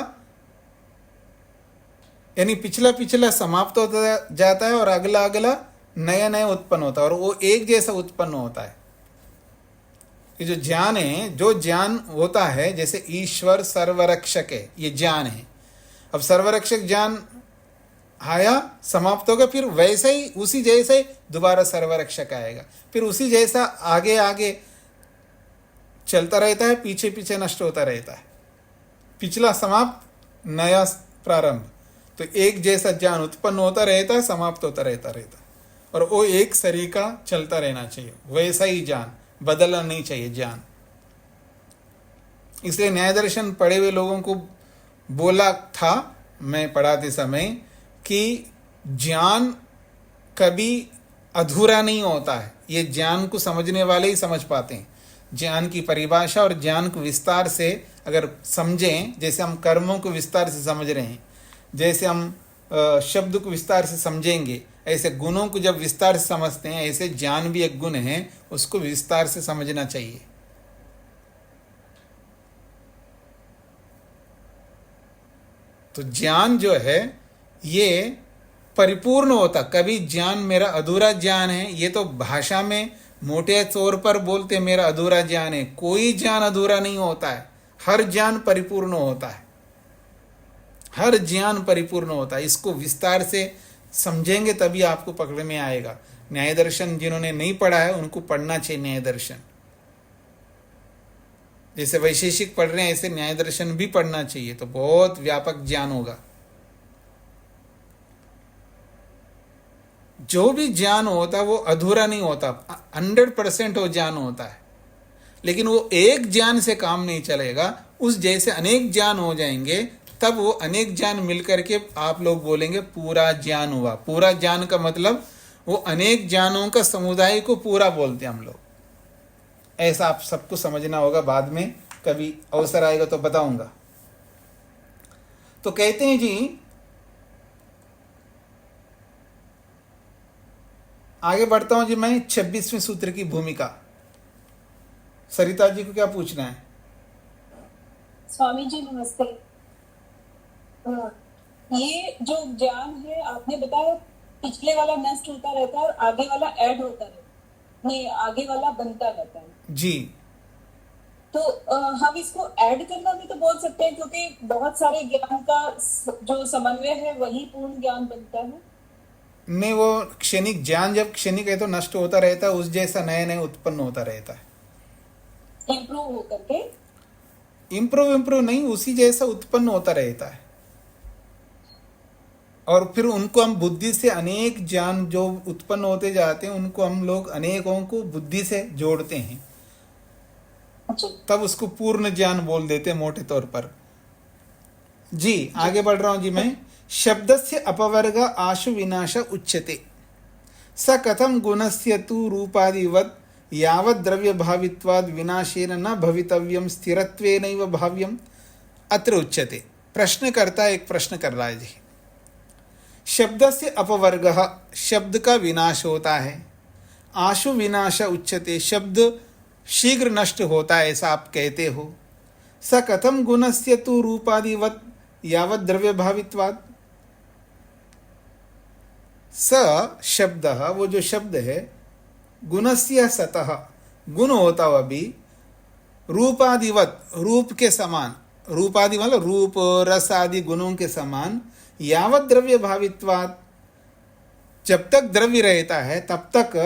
यानी पिछला पिछला समाप्त होता जाता है और अगला अगला नया नया उत्पन्न होता है, और वो एक जैसा उत्पन्न होता है। ये जो ज्ञान है, जो ज्ञान होता है, जैसे ईश्वर सर्वरक्षक है, ये ज्ञान है। अब सर्वरक्षक ज्ञान आया, समाप्त होगा, फिर वैसे ही उसी जैसे दोबारा सर्वरक्षक आएगा, फिर उसी जैसा आगे आगे चलता रहता है, पीछे पीछे नष्ट होता रहता है। पिछला समाप्त, नया प्रारंभ, तो एक जैसा ज्ञान उत्पन्न होता रहता है, समाप्त होता रहता है, और वो एक शरीर का चलता रहना चाहिए। वैसा ही ज्ञान, बदलना नहीं चाहिए ज्ञान। इसलिए न्याय दर्शन पढ़े हुए लोगों को बोला था मैं पढ़ाते समय कि ज्ञान कभी अधूरा नहीं होता है। ये ज्ञान को समझने वाले ही समझ पाते हैं। ज्ञान की परिभाषा और ज्ञान को विस्तार से अगर समझें, जैसे हम कर्मों को विस्तार से समझ रहे हैं, जैसे हम शब्द को विस्तार से समझेंगे, ऐसे गुणों को जब विस्तार से समझते हैं, ऐसे ज्ञान भी एक गुण है, उसको विस्तार से समझना चाहिए। तो ज्ञान जो है ये परिपूर्ण होता। कभी ज्ञान मेरा अधूरा ज्ञान है, ये तो भाषा में मोटे तौर पर बोलते मेरा अधूरा ज्ञान है। कोई ज्ञान अधूरा नहीं होता है, हर ज्ञान परिपूर्ण होता है, हर ज्ञान परिपूर्ण होता है। इसको विस्तार से समझेंगे तभी आपको पकड़ में आएगा। न्याय दर्शन जिन्होंने नहीं पढ़ा है उनको पढ़ना चाहिए न्याय दर्शन। जैसे वैशेषिक पढ़ रहे हैं ऐसे न्याय दर्शन भी पढ़ना चाहिए, तो बहुत व्यापक ज्ञान होगा। जो भी ज्ञान होता है वो अधूरा नहीं होता, 100% वो ज्ञान होता है। लेकिन वो एक ज्ञान से काम नहीं चलेगा, उस जैसे अनेक ज्ञान हो जाएंगे, तब वो अनेक ज्ञान मिलकर के आप लोग बोलेंगे पूरा ज्ञान हुआ। पूरा ज्ञान का मतलब वो अनेक ज्ञानों का समुदाय को पूरा बोलते हैं हम लोग। ऐसा आप सबको समझना होगा, बाद में कभी अवसर आएगा तो बताऊंगा। तो कहते हैं जी, आगे बढ़ता हूं जी मैं 26वें सूत्र की भूमिका। सरिता जी को क्या पूछना है? स्वामी जी नमस्ते। ये जो ज्ञान है आपने बताया पिछले वाला नष्ट होता रहता है और आगे वाला ऐड होता रहता है, नहीं आगे वाला बनता रहता है जी। तो हम इसको ऐड करना भी तो बोल सकते हैं, क्योंकि बहुत सारे ज्ञान का जो समन्वय है वही पूर्ण ज्ञान बनता है। नहीं, वो क्षणिक ज्ञान जब क्षणिक है तो नष्ट होता रहता है, उस जैसा नया नया उत्पन्न होता रहता है। इम्प्रूव होकर के इम्प्रूव नहीं, उसी जैसा उत्पन्न होता रहता है। और फिर उनको हम बुद्धि से अनेक ज्ञान जो उत्पन्न होते जाते हैं उनको हम लोग अनेकों को बुद्धि से जोड़ते हैं, तब उसको पूर्ण ज्ञान बोल देते हैं मोटे तौर पर। जी आगे बढ़ रहा हूं जी मैं। शब्दस्य अपवर्ग आशु विनाश उच्यते स कथम गुणस्य तु रूपादिवत् यावत् द्रव्य भावित्वाद विनाशेन न भवितव्यम स्थिरत्वेनैव भाव्यम अत्र उच्यते। प्रश्न करता एक प्रश्न कर रहा है जी। शब्द से अपवर्ग, शब्द का विनाश होता है। आशु विनाश उच्यते, शब्द शीघ्र नष्ट होता है ऐसा आप कहते हो। स कथम गुणस्य तु रूपादिवत् यावत् द्रव्य भावित्वाद। स शब्द, वो जो शब्द है, गुणस्य सतः, गुण होता हुआ भी, रूपादिवत, रूप के समान, रूपादि मतलब रूप रस आदि गुणों के समान, यावत द्रव्य भावित्वात्, जब तक द्रव्य रहता है तब तक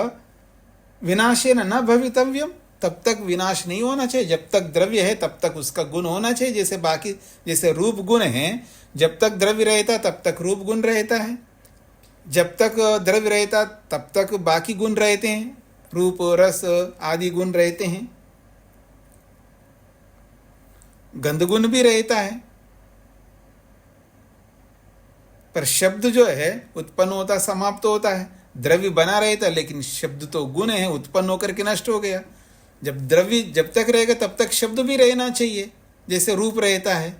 विनाशेन न भवितव्यम, तब तक विनाश नहीं होना चाहिए। जब तक द्रव्य है तब तक उसका गुण होना चाहिए। जैसे बाकी, जैसे रूप गुण है, जब तक द्रव्य रहता तब तक रूप गुण रहता है, जब तक द्रव्य रहता तब तक बाकी गुण रहते हैं, रूप रस आदि गुण रहते हैं, गंध गुण भी रहता है। पर शब्द जो है उत्पन्न होता समाप्त होता है, द्रव्य बना रहता है, लेकिन शब्द तो गुण है, उत्पन्न होकर के नष्ट हो गया। जब द्रव्य जब तक रहेगा तब तक शब्द भी रहना चाहिए, जैसे रूप रहता है।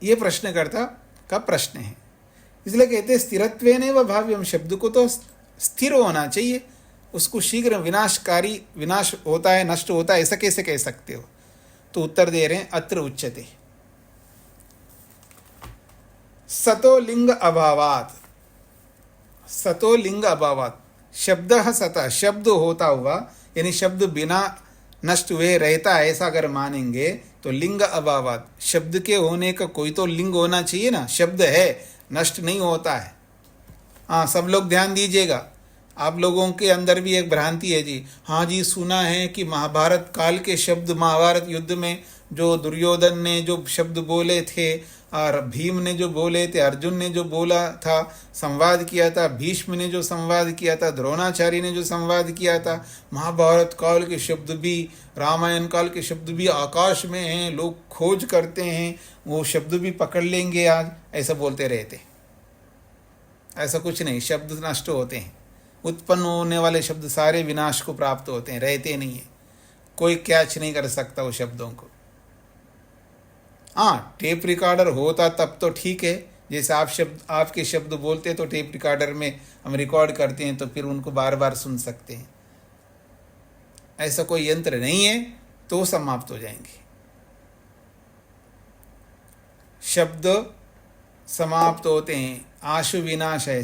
ये प्रश्नकर्ता का प्रश्न है, इसलिए कहते हैं स्थिरत्वेनैव भाव्यम, शब्द को तो स्थिर होना चाहिए, उसको शीघ्र विनाशकारी, विनाश होता है नष्ट होता है ऐसा कैसे कह सकते हो? तो उत्तर दे रहे हैं अत्र उच्यते सतो लिंग अभावात्। सतो लिंग अभावात्, शब्द सतः, शब्द होता हुआ, यानी शब्द बिना नष्ट हुए रहता है ऐसा अगर मानेंगे तो लिंग अभावात्, शब्द के होने का कोई तो लिंग होना चाहिए ना। शब्द है, नष्ट नहीं होता है। हाँ, सब लोग ध्यान दीजिएगा, आप लोगों के अंदर भी एक भ्रांति है जी। हाँ जी, सुना है कि महाभारत काल के शब्द, महाभारत युद्ध में जो दुर्योधन ने जो शब्द बोले थे और भीम ने जो बोले थे, अर्जुन ने जो बोला था, संवाद किया था, भीष्म ने जो संवाद किया था, द्रोणाचार्य ने जो संवाद किया था, महाभारत काल के शब्द भी, रामायण काल के शब्द भी आकाश में हैं, लोग खोज करते हैं, वो शब्द भी पकड़ लेंगे आज, ऐसा बोलते रहते। ऐसा कुछ नहीं, शब्द नष्ट होते हैं, उत्पन्न होने वाले शब्द सारे विनाश को प्राप्त होते हैं, रहते नहीं है, कोई कैच नहीं कर सकता वो शब्दों को। हाँ, टेप रिकॉर्डर होता तब तो ठीक है, जैसे आपके शब्द बोलते तो टेप रिकॉर्डर में हम रिकॉर्ड करते हैं तो फिर उनको बार बार सुन सकते हैं। ऐसा कोई यंत्र नहीं है तो समाप्त हो जाएंगे। शब्द समाप्त होते हैं, आशु विनाश है,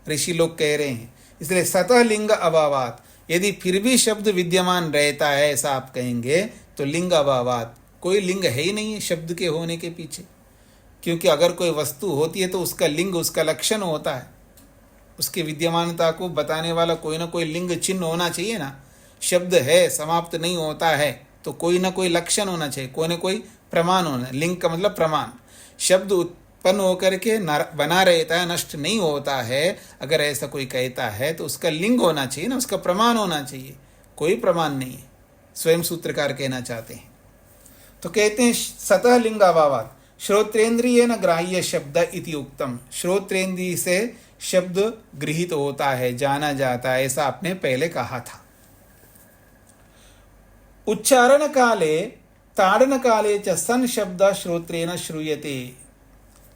ऋषि लोग कह रहे हैं। इसलिए सतह लिंग अभावात, यदि फिर भी शब्द विद्यमान रहता है ऐसा आप कहेंगे तो लिंग अभावात, कोई लिंग है ही नहीं है शब्द के होने के पीछे। क्योंकि अगर कोई वस्तु होती है तो उसका लिंग, उसका लक्षण होता है, उसकी विद्यमानता को बताने वाला कोई ना कोई लिंग चिन्ह होना चाहिए ना। शब्द है, समाप्त नहीं होता है, तो कोई ना कोई लक्षण होना चाहिए, कोई ना कोई प्रमाण होना। लिंग का मतलब प्रमाण। शब्द उत्पन्न होकर के बना रहता है, नष्ट नहीं होता है, अगर ऐसा कोई कहता है तो उसका लिंग होना चाहिए ना, उसका प्रमाण होना चाहिए। कोई प्रमाण नहीं है, स्वयं सूत्रकार कहना चाहते हैं। तो कहते हैं सतह लिंगाभावात् श्रोत्रेंद्रिय न ग्राह्य शब्द इति उक्तम। श्रोत्रेंद्रिय से शब्द गृहीत होता है, जाना जाता है, ऐसा आपने पहले कहा था। उच्चारण काले ताड़न काले च सन शब्द श्रोत्रेण श्रूयते।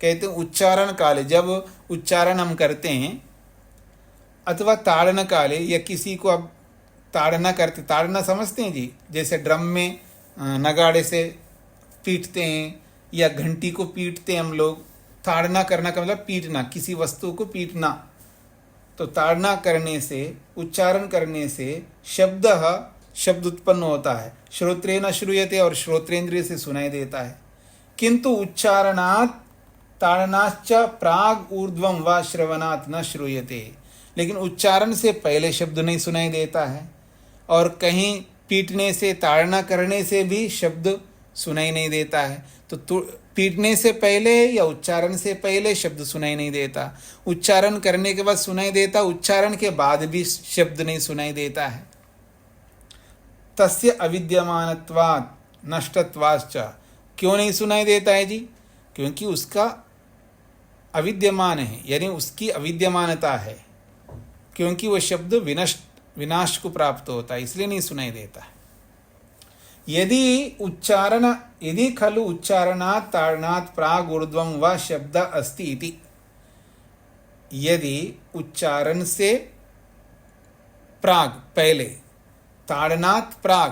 कहते हैं उच्चारण काले, जब उच्चारण हम करते हैं, अथवा ताड़न काले, या किसी को अब ताड़ना करते, ताड़ना समझते हैं जी, जैसे ड्रम में नगाड़े से पीटते हैं या घंटी को पीटते हैं हम लोग। ताड़ना करना का मतलब पीटना, किसी वस्तु को पीटना। तो ताड़ना करने से, उच्चारण करने से शब्द उत्पन्न होता है। श्रोत्रेण श्रूयते, और श्रोत्रेंद्रिय से सुनाई देता है। किंतु उच्चारणात् ताड़नाश्च प्राग ऊर्ध्वं व श्रवणात् न श्रूयते। लेकिन उच्चारण से पहले शब्द नहीं सुनाई देता है, और कहीं पीटने से, ताड़ना करने से भी शब्द सुनाई नहीं देता है। तो पीटने से पहले या उच्चारण से पहले शब्द सुनाई नहीं देता, उच्चारण करने के बाद सुनाई देता, उच्चारण के बाद भी शब्द नहीं सुनाई देता है। तस्य अविद्यमानत्वात् नष्टत्वाश्च। क्यों नहीं सुनाई देता है जी? क्योंकि उसका अविद्यमान है, यानी उसकी अविद्यमानता है, क्योंकि वह शब्द विनाश को प्राप्त होता है, इसलिए नहीं सुनाई देता है। यदि खलु उच्चारणात् ताड़नात् प्राग ऊर्ध्वं व शब्द अस्ति इति। यदि उच्चारण से प्राग पहले, ताड़नात् प्राग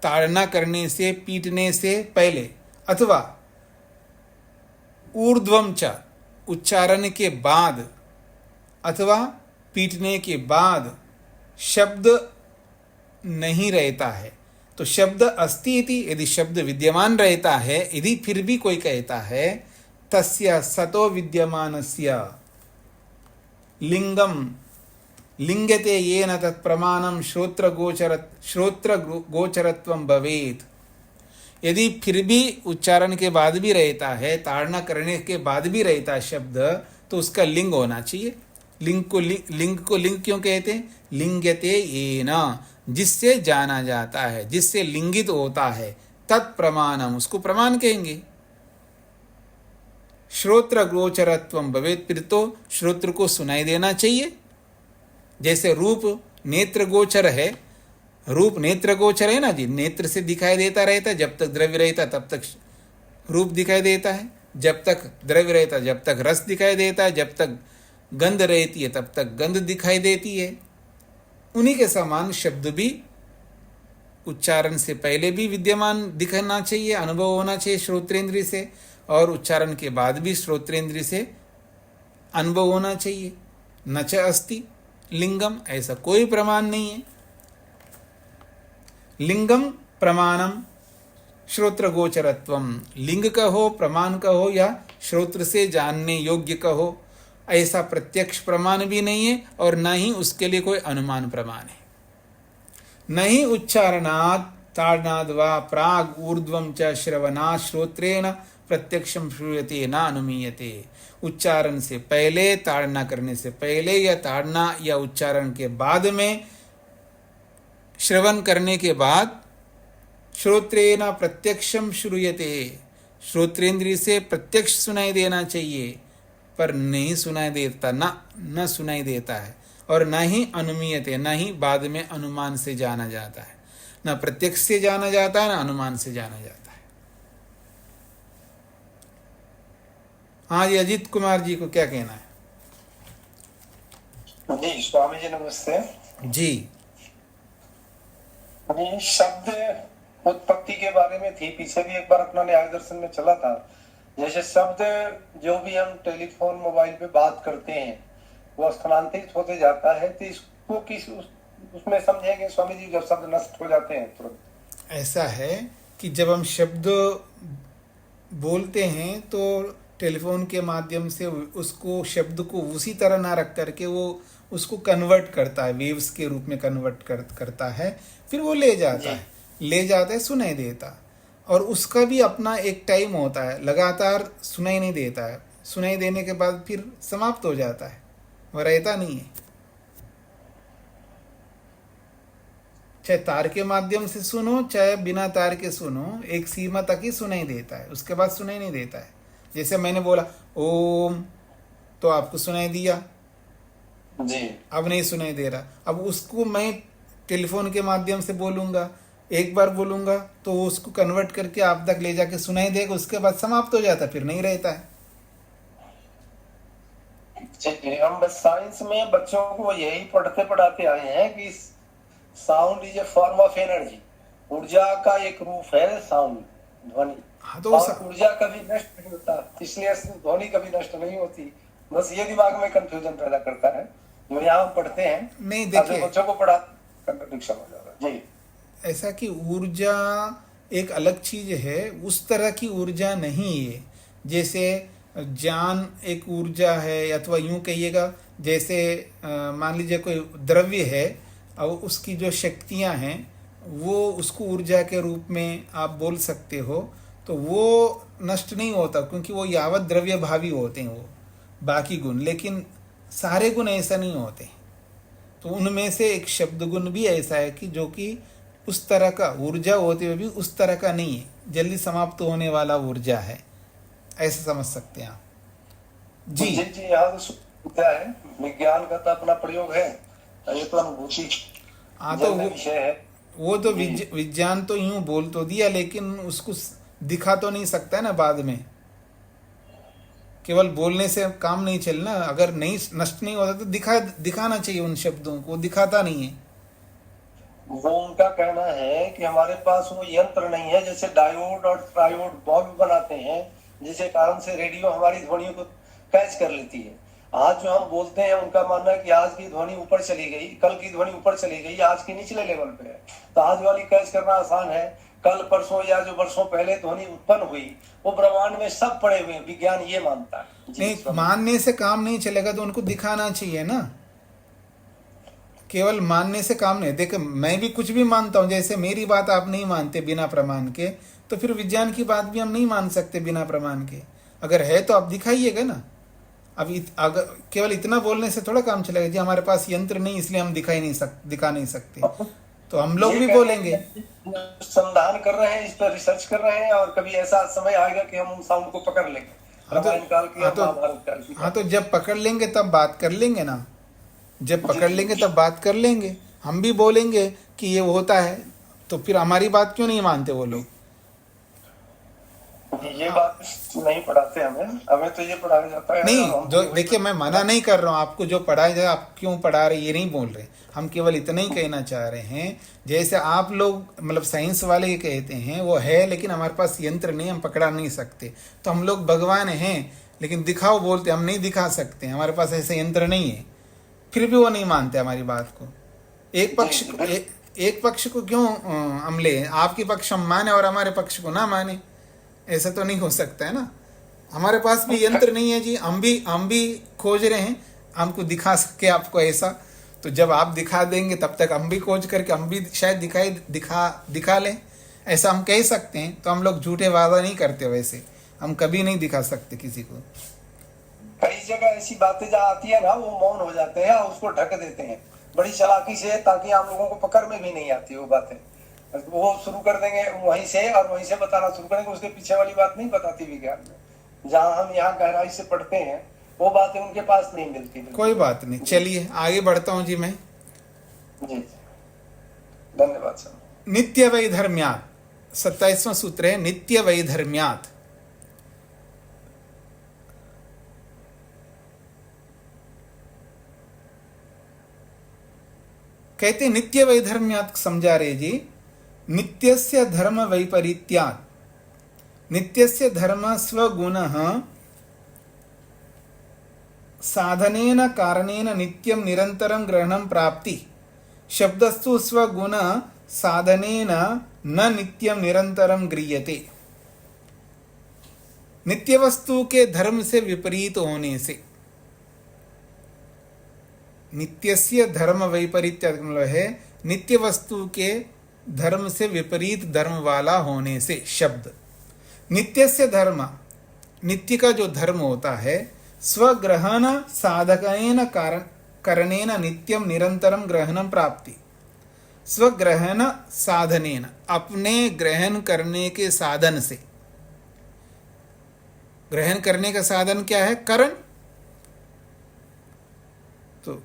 ताड़ना करने से, पीटने से पहले, अथवा ऊर्ध्वं च उच्चारण के बाद अथवा पीटने के बाद शब्द नहीं रहता है, तो शब्द अस्ति इति, यदि शब्द विद्यमान रहता है, यदि फिर भी कोई कहता है तस्य सतो विद्यमानस्य लिंगम लिंगते येन तत् प्रमाणम श्रोत्र गोचरत्वं भवेत्। यदि फिर भी उच्चारण के बाद भी रहता है, ताड़ना करने के बाद भी रहता है शब्द, तो उसका लिंग होना चाहिए। लिंग को लिंग क्यों कहते हैं? लिंगते येन, जिससे जाना जाता है, जिससे लिंगित होता है, तत्प्रमाणम, उसको प्रमाण कहेंगे। श्रोत्र गोचरत्वं भवेत्, फिर तो श्रोत्र को सुनाई देना चाहिए। जैसे रूप नेत्र गोचर है, रूप नेत्र गोचर है ना जी, नेत्र से दिखाई देता रहता है, जब तक द्रव्य रहता है तब तक रूप दिखाई देता है, जब तक द्रव्य रहता है जब तक रस दिखाई देता है, जब तक गंध रहती है तब तक गंध दिखाई देती है। उन्हीं के समान शब्द भी उच्चारण से पहले भी विद्यमान दिखना चाहिए, अनुभव होना चाहिए श्रोत्रेंद्रिय से, और उच्चारण के बाद भी श्रोत्रेंद्रिय से अनुभव होना चाहिए। न च अस्ति लिंगम, ऐसा कोई प्रमाण नहीं है। लिंगम प्रमाणम श्रोत्र गोचरत्वम, लिंग कहो, प्रमाण कहो, या श्रोत्र से जानने योग्य कहो, ऐसा प्रत्यक्ष प्रमाण भी नहीं है, और न ही उसके लिए कोई अनुमान प्रमाण है। नहीं उच्चारणात् ताड़नाद् वा प्राग ऊर्ध्वं च श्रवणात् श्रोत्रेण प्रत्यक्षं श्रूयते न अनुमीयते। उच्चारण से पहले, ताड़ना करने से पहले, या ताड़ना या उच्चारण के बाद में, श्रवण करने के बाद, श्रोत्रेण प्रत्यक्षं श्रूयते, श्रोत्रेंद्रिय से प्रत्यक्ष सुनाई देना चाहिए, पर नहीं सुनाई देता, न सुनाई देता है, और न ही अनुमीयते, न ही बाद में अनुमान से जाना जाता है। न प्रत्यक्ष से जाना जाता है, न अनुमान से जाना जाता है। हाँ जी, अजीत कुमार जी को क्या कहना है? जी स्वामी जी नमस्ते जी। शब्द उत्पत्ति के बारे में थी, पीछे भी एक बार अपना न्याय दर्शन में चला था, जैसे शब्द जो भी हम टेलीफोन मोबाइल पे बात करते हैं वो स्थानांतरित होते जाता है, तो इसको उसमें समझेंगे स्वामी जी जब शब्द नष्ट हो जाते हैं तुरंत? ऐसा है कि जब हम शब्द बोलते हैं तो टेलीफोन के माध्यम से उसको शब्द को उसी तरह ना रख करके वो उसको कन्वर्ट करता है, वेव्स के रूप में कन्वर्ट करता है, फिर वो ले जाता है, सुनाई देता। और उसका भी अपना एक टाइम होता है, लगातार सुनाई नहीं देता है, सुनाई देने के बाद फिर समाप्त हो जाता है, वह रहता नहीं है। चाहे तार के माध्यम से सुनो चाहे बिना तार के सुनो, एक सीमा तक ही सुनाई देता है, उसके बाद सुनाई नहीं देता है। जैसे मैंने बोला ओम, तो आपको सुनाई दिया जी, अब नहीं सुनाई दे रहा। अब उसको मैं टेलीफोन के माध्यम से बोलूंगा, एक बार बोलूंगा तो वो उसको कन्वर्ट करके आप तक ले जाके सुनाई देगा, उसके बाद समाप्त हो जाता है, फिर नहीं रहता है। हम बस साइंस में बच्चों को यही पढ़ते पढ़ाते आए हैं कि sound is a form of energy, ऊर्जा का एक रूप है साउंड, ध्वनि। हाँ, तो और ऊर्जा कभी नष्ट नहीं होता, इसलिए ध्वनि कभी नष्ट नहीं होती। बस ये दिमाग में कंफ्यूजन पैदा करता है जो यहाँ पढ़ते हैं। नहीं, देखिए बच्चों को पढ़ा कंट्रडिक्शन हो जा रहा है जी। ऐसा कि ऊर्जा एक अलग चीज है, उस तरह की ऊर्जा नहीं है। जैसे ज्ञान एक ऊर्जा है, अथवा यूं कहिएगा जैसे मान लीजिए कोई द्रव्य है और उसकी जो शक्तियां हैं वो उसको ऊर्जा के रूप में आप बोल सकते हो, तो वो नष्ट नहीं होता, क्योंकि वो यावत द्रव्य भावी होते हैं वो बाकी गुण। लेकिन सारे गुण ऐसा नहीं होते, तो उनमें से एक शब्द गुण भी ऐसा है कि जो कि उस तरह का ऊर्जा होते हुए भी उस तरह का नहीं है, जल्दी समाप्त होने वाला ऊर्जा है, ऐसा समझ सकते हैं आप जी। जी जी, यहाँ तो क्या है, विज्ञान का तो अपना प्रयोग है, ये तो अनुभूति हाँ, तो विषय है। वो तो विज्ञान तो यूं बोल तो दिया, लेकिन उसको दिखा तो नहीं सकता है ना बाद में। केवल बोलने से काम नहीं चलना, अगर नहीं नष्ट नहीं होता तो दिखाना चाहिए उन शब्दों को, दिखाता नहीं है। वो उनका कहना है कि हमारे पास वो यंत्र नहीं है, जैसे डायोड और ट्रायोड बॉम्ब बनाते हैं, जिसके कारण से रेडियो हमारी ध्वनियों को कैच कर लेती है। आज जो हम बोलते हैं उनका मानना है कि आज की ध्वनि ऊपर चली गई, कल की ध्वनि ऊपर चली गई, आज की निचले लेवल पे है, तो आज वाली कैच करना आसान है। कल परसों या जो वर्षों पहले ध्वनि उत्पन्न हुई वो ब्रह्मांड में सब पड़े हुए, विज्ञान ये मानता है। नहीं, मानने से काम नहीं चलेगा, तो उनको दिखाना चाहिए ना, केवल मानने से काम नहीं। देखो मैं भी कुछ भी मानता हूँ, जैसे मेरी बात आप नहीं मानते बिना प्रमाण के, तो फिर विज्ञान की बात भी हम नहीं मान सकते बिना प्रमाण के। अगर है तो आप दिखाइएगा ना। अब अगर केवल इतना बोलने से थोड़ा काम चलेगा जी, हमारे पास यंत्र नहीं इसलिए हम दिखा नहीं सकते, तो हम लोग भी बोलेंगे। संधान कर रहे हैं, इस पर रिसर्च कर रहे हैं, और कभी ऐसा समय आएगा कि हम उन साउंड को पकड़ लेंगे। हाँ, तो जब पकड़ लेंगे तब बात कर लेंगे ना, जब पकड़ लेंगे तब बात कर लेंगे। हम भी बोलेंगे कि ये होता है, तो फिर हमारी बात क्यों नहीं मानते वो लोग? ये बात नहीं पढ़ाते हमें तो ये पढ़ाया जाता है। नहीं, जो देखिए मैं मना नहीं कर रहा हूँ आपको, जो पढ़ाया जाए आप क्यों पढ़ा रहे ये नहीं बोल रहे, हम केवल इतना ही कहना चाह रहे हैं। जैसे आप लोग मतलब साइंस वाले ये कहते हैं वो है, लेकिन हमारे पास यंत्र नहीं, हम पकड़ा नहीं सकते, तो हम लोग भगवान हैं लेकिन दिखाओ बोलते, हम नहीं दिखा सकते, हमारे पास ऐसे यंत्र नहीं है, फिर भी वो नहीं मानते हमारी बात को। एक पक्ष को क्यों हम ले, आपके पक्ष हम माने और हमारे पक्ष को ना माने, ऐसा तो नहीं हो सकता है ना। हमारे पास भी यंत्र नहीं है जी, हम भी खोज रहे हैं हमको दिखा सके आपको ऐसा, तो जब आप दिखा देंगे तब तक हम भी खोज करके हम भी शायद दिखा लें, ऐसा हम कह सकते हैं। तो हम लोग झूठे वादा नहीं करते, वैसे हम कभी नहीं दिखा सकते किसी को। कई जगह ऐसी बातें जहाँ आती है ना, वो मौन हो जाते हैं और उसको ढक देते हैं बड़ी चालाकी से, ताकि हम लोगों को पकड़ में भी नहीं आती वो बातें। वो शुरू कर देंगे वहीं से, और वहीं से बताना शुरू करेंगे, उसके पीछे वाली बात नहीं बताती विज्ञान में। जहाँ हम यहाँ गहराई से पढ़ते हैं वो बातें उनके पास नहीं मिलती। कोई बात नहीं, चलिए आगे बढ़ता हूँ जी मैं। जी धन्यवाद सर। नित्य वैधर्म्यात्, 27वां सूत्र है नित्य वैधर्म्यात्। कहते नित्य वैधर्म्यात् समझा रहे जी, नित्यस्य धर्म वैपरीत्यात्, नित्यस्य धर्म स्वगुणः साधनेन कारणेन नित्यं निरन्तरं ग्रहणं प्राप्ति। शब्दस्तु स्वगुण साधनेन न नित्यं निरन्तरं गृह्यते। नित्य वस्तु के धर्म से विपरीत होने से, नित्यस्य धर्म वैपरीत्य मतलब है नित्य वस्तु के धर्म से विपरीत धर्म वाला होने से। शब्द नित्यस्य धर्म, नित्य का जो धर्म होता है, स्वग्रहण साधकेन करणेन नित्यं निरंतरम ग्रहणं प्राप्ति। स्वग्रहण साधनेन, अपने ग्रहण करने के साधन से। ग्रहण करने का साधन क्या है? करण। तो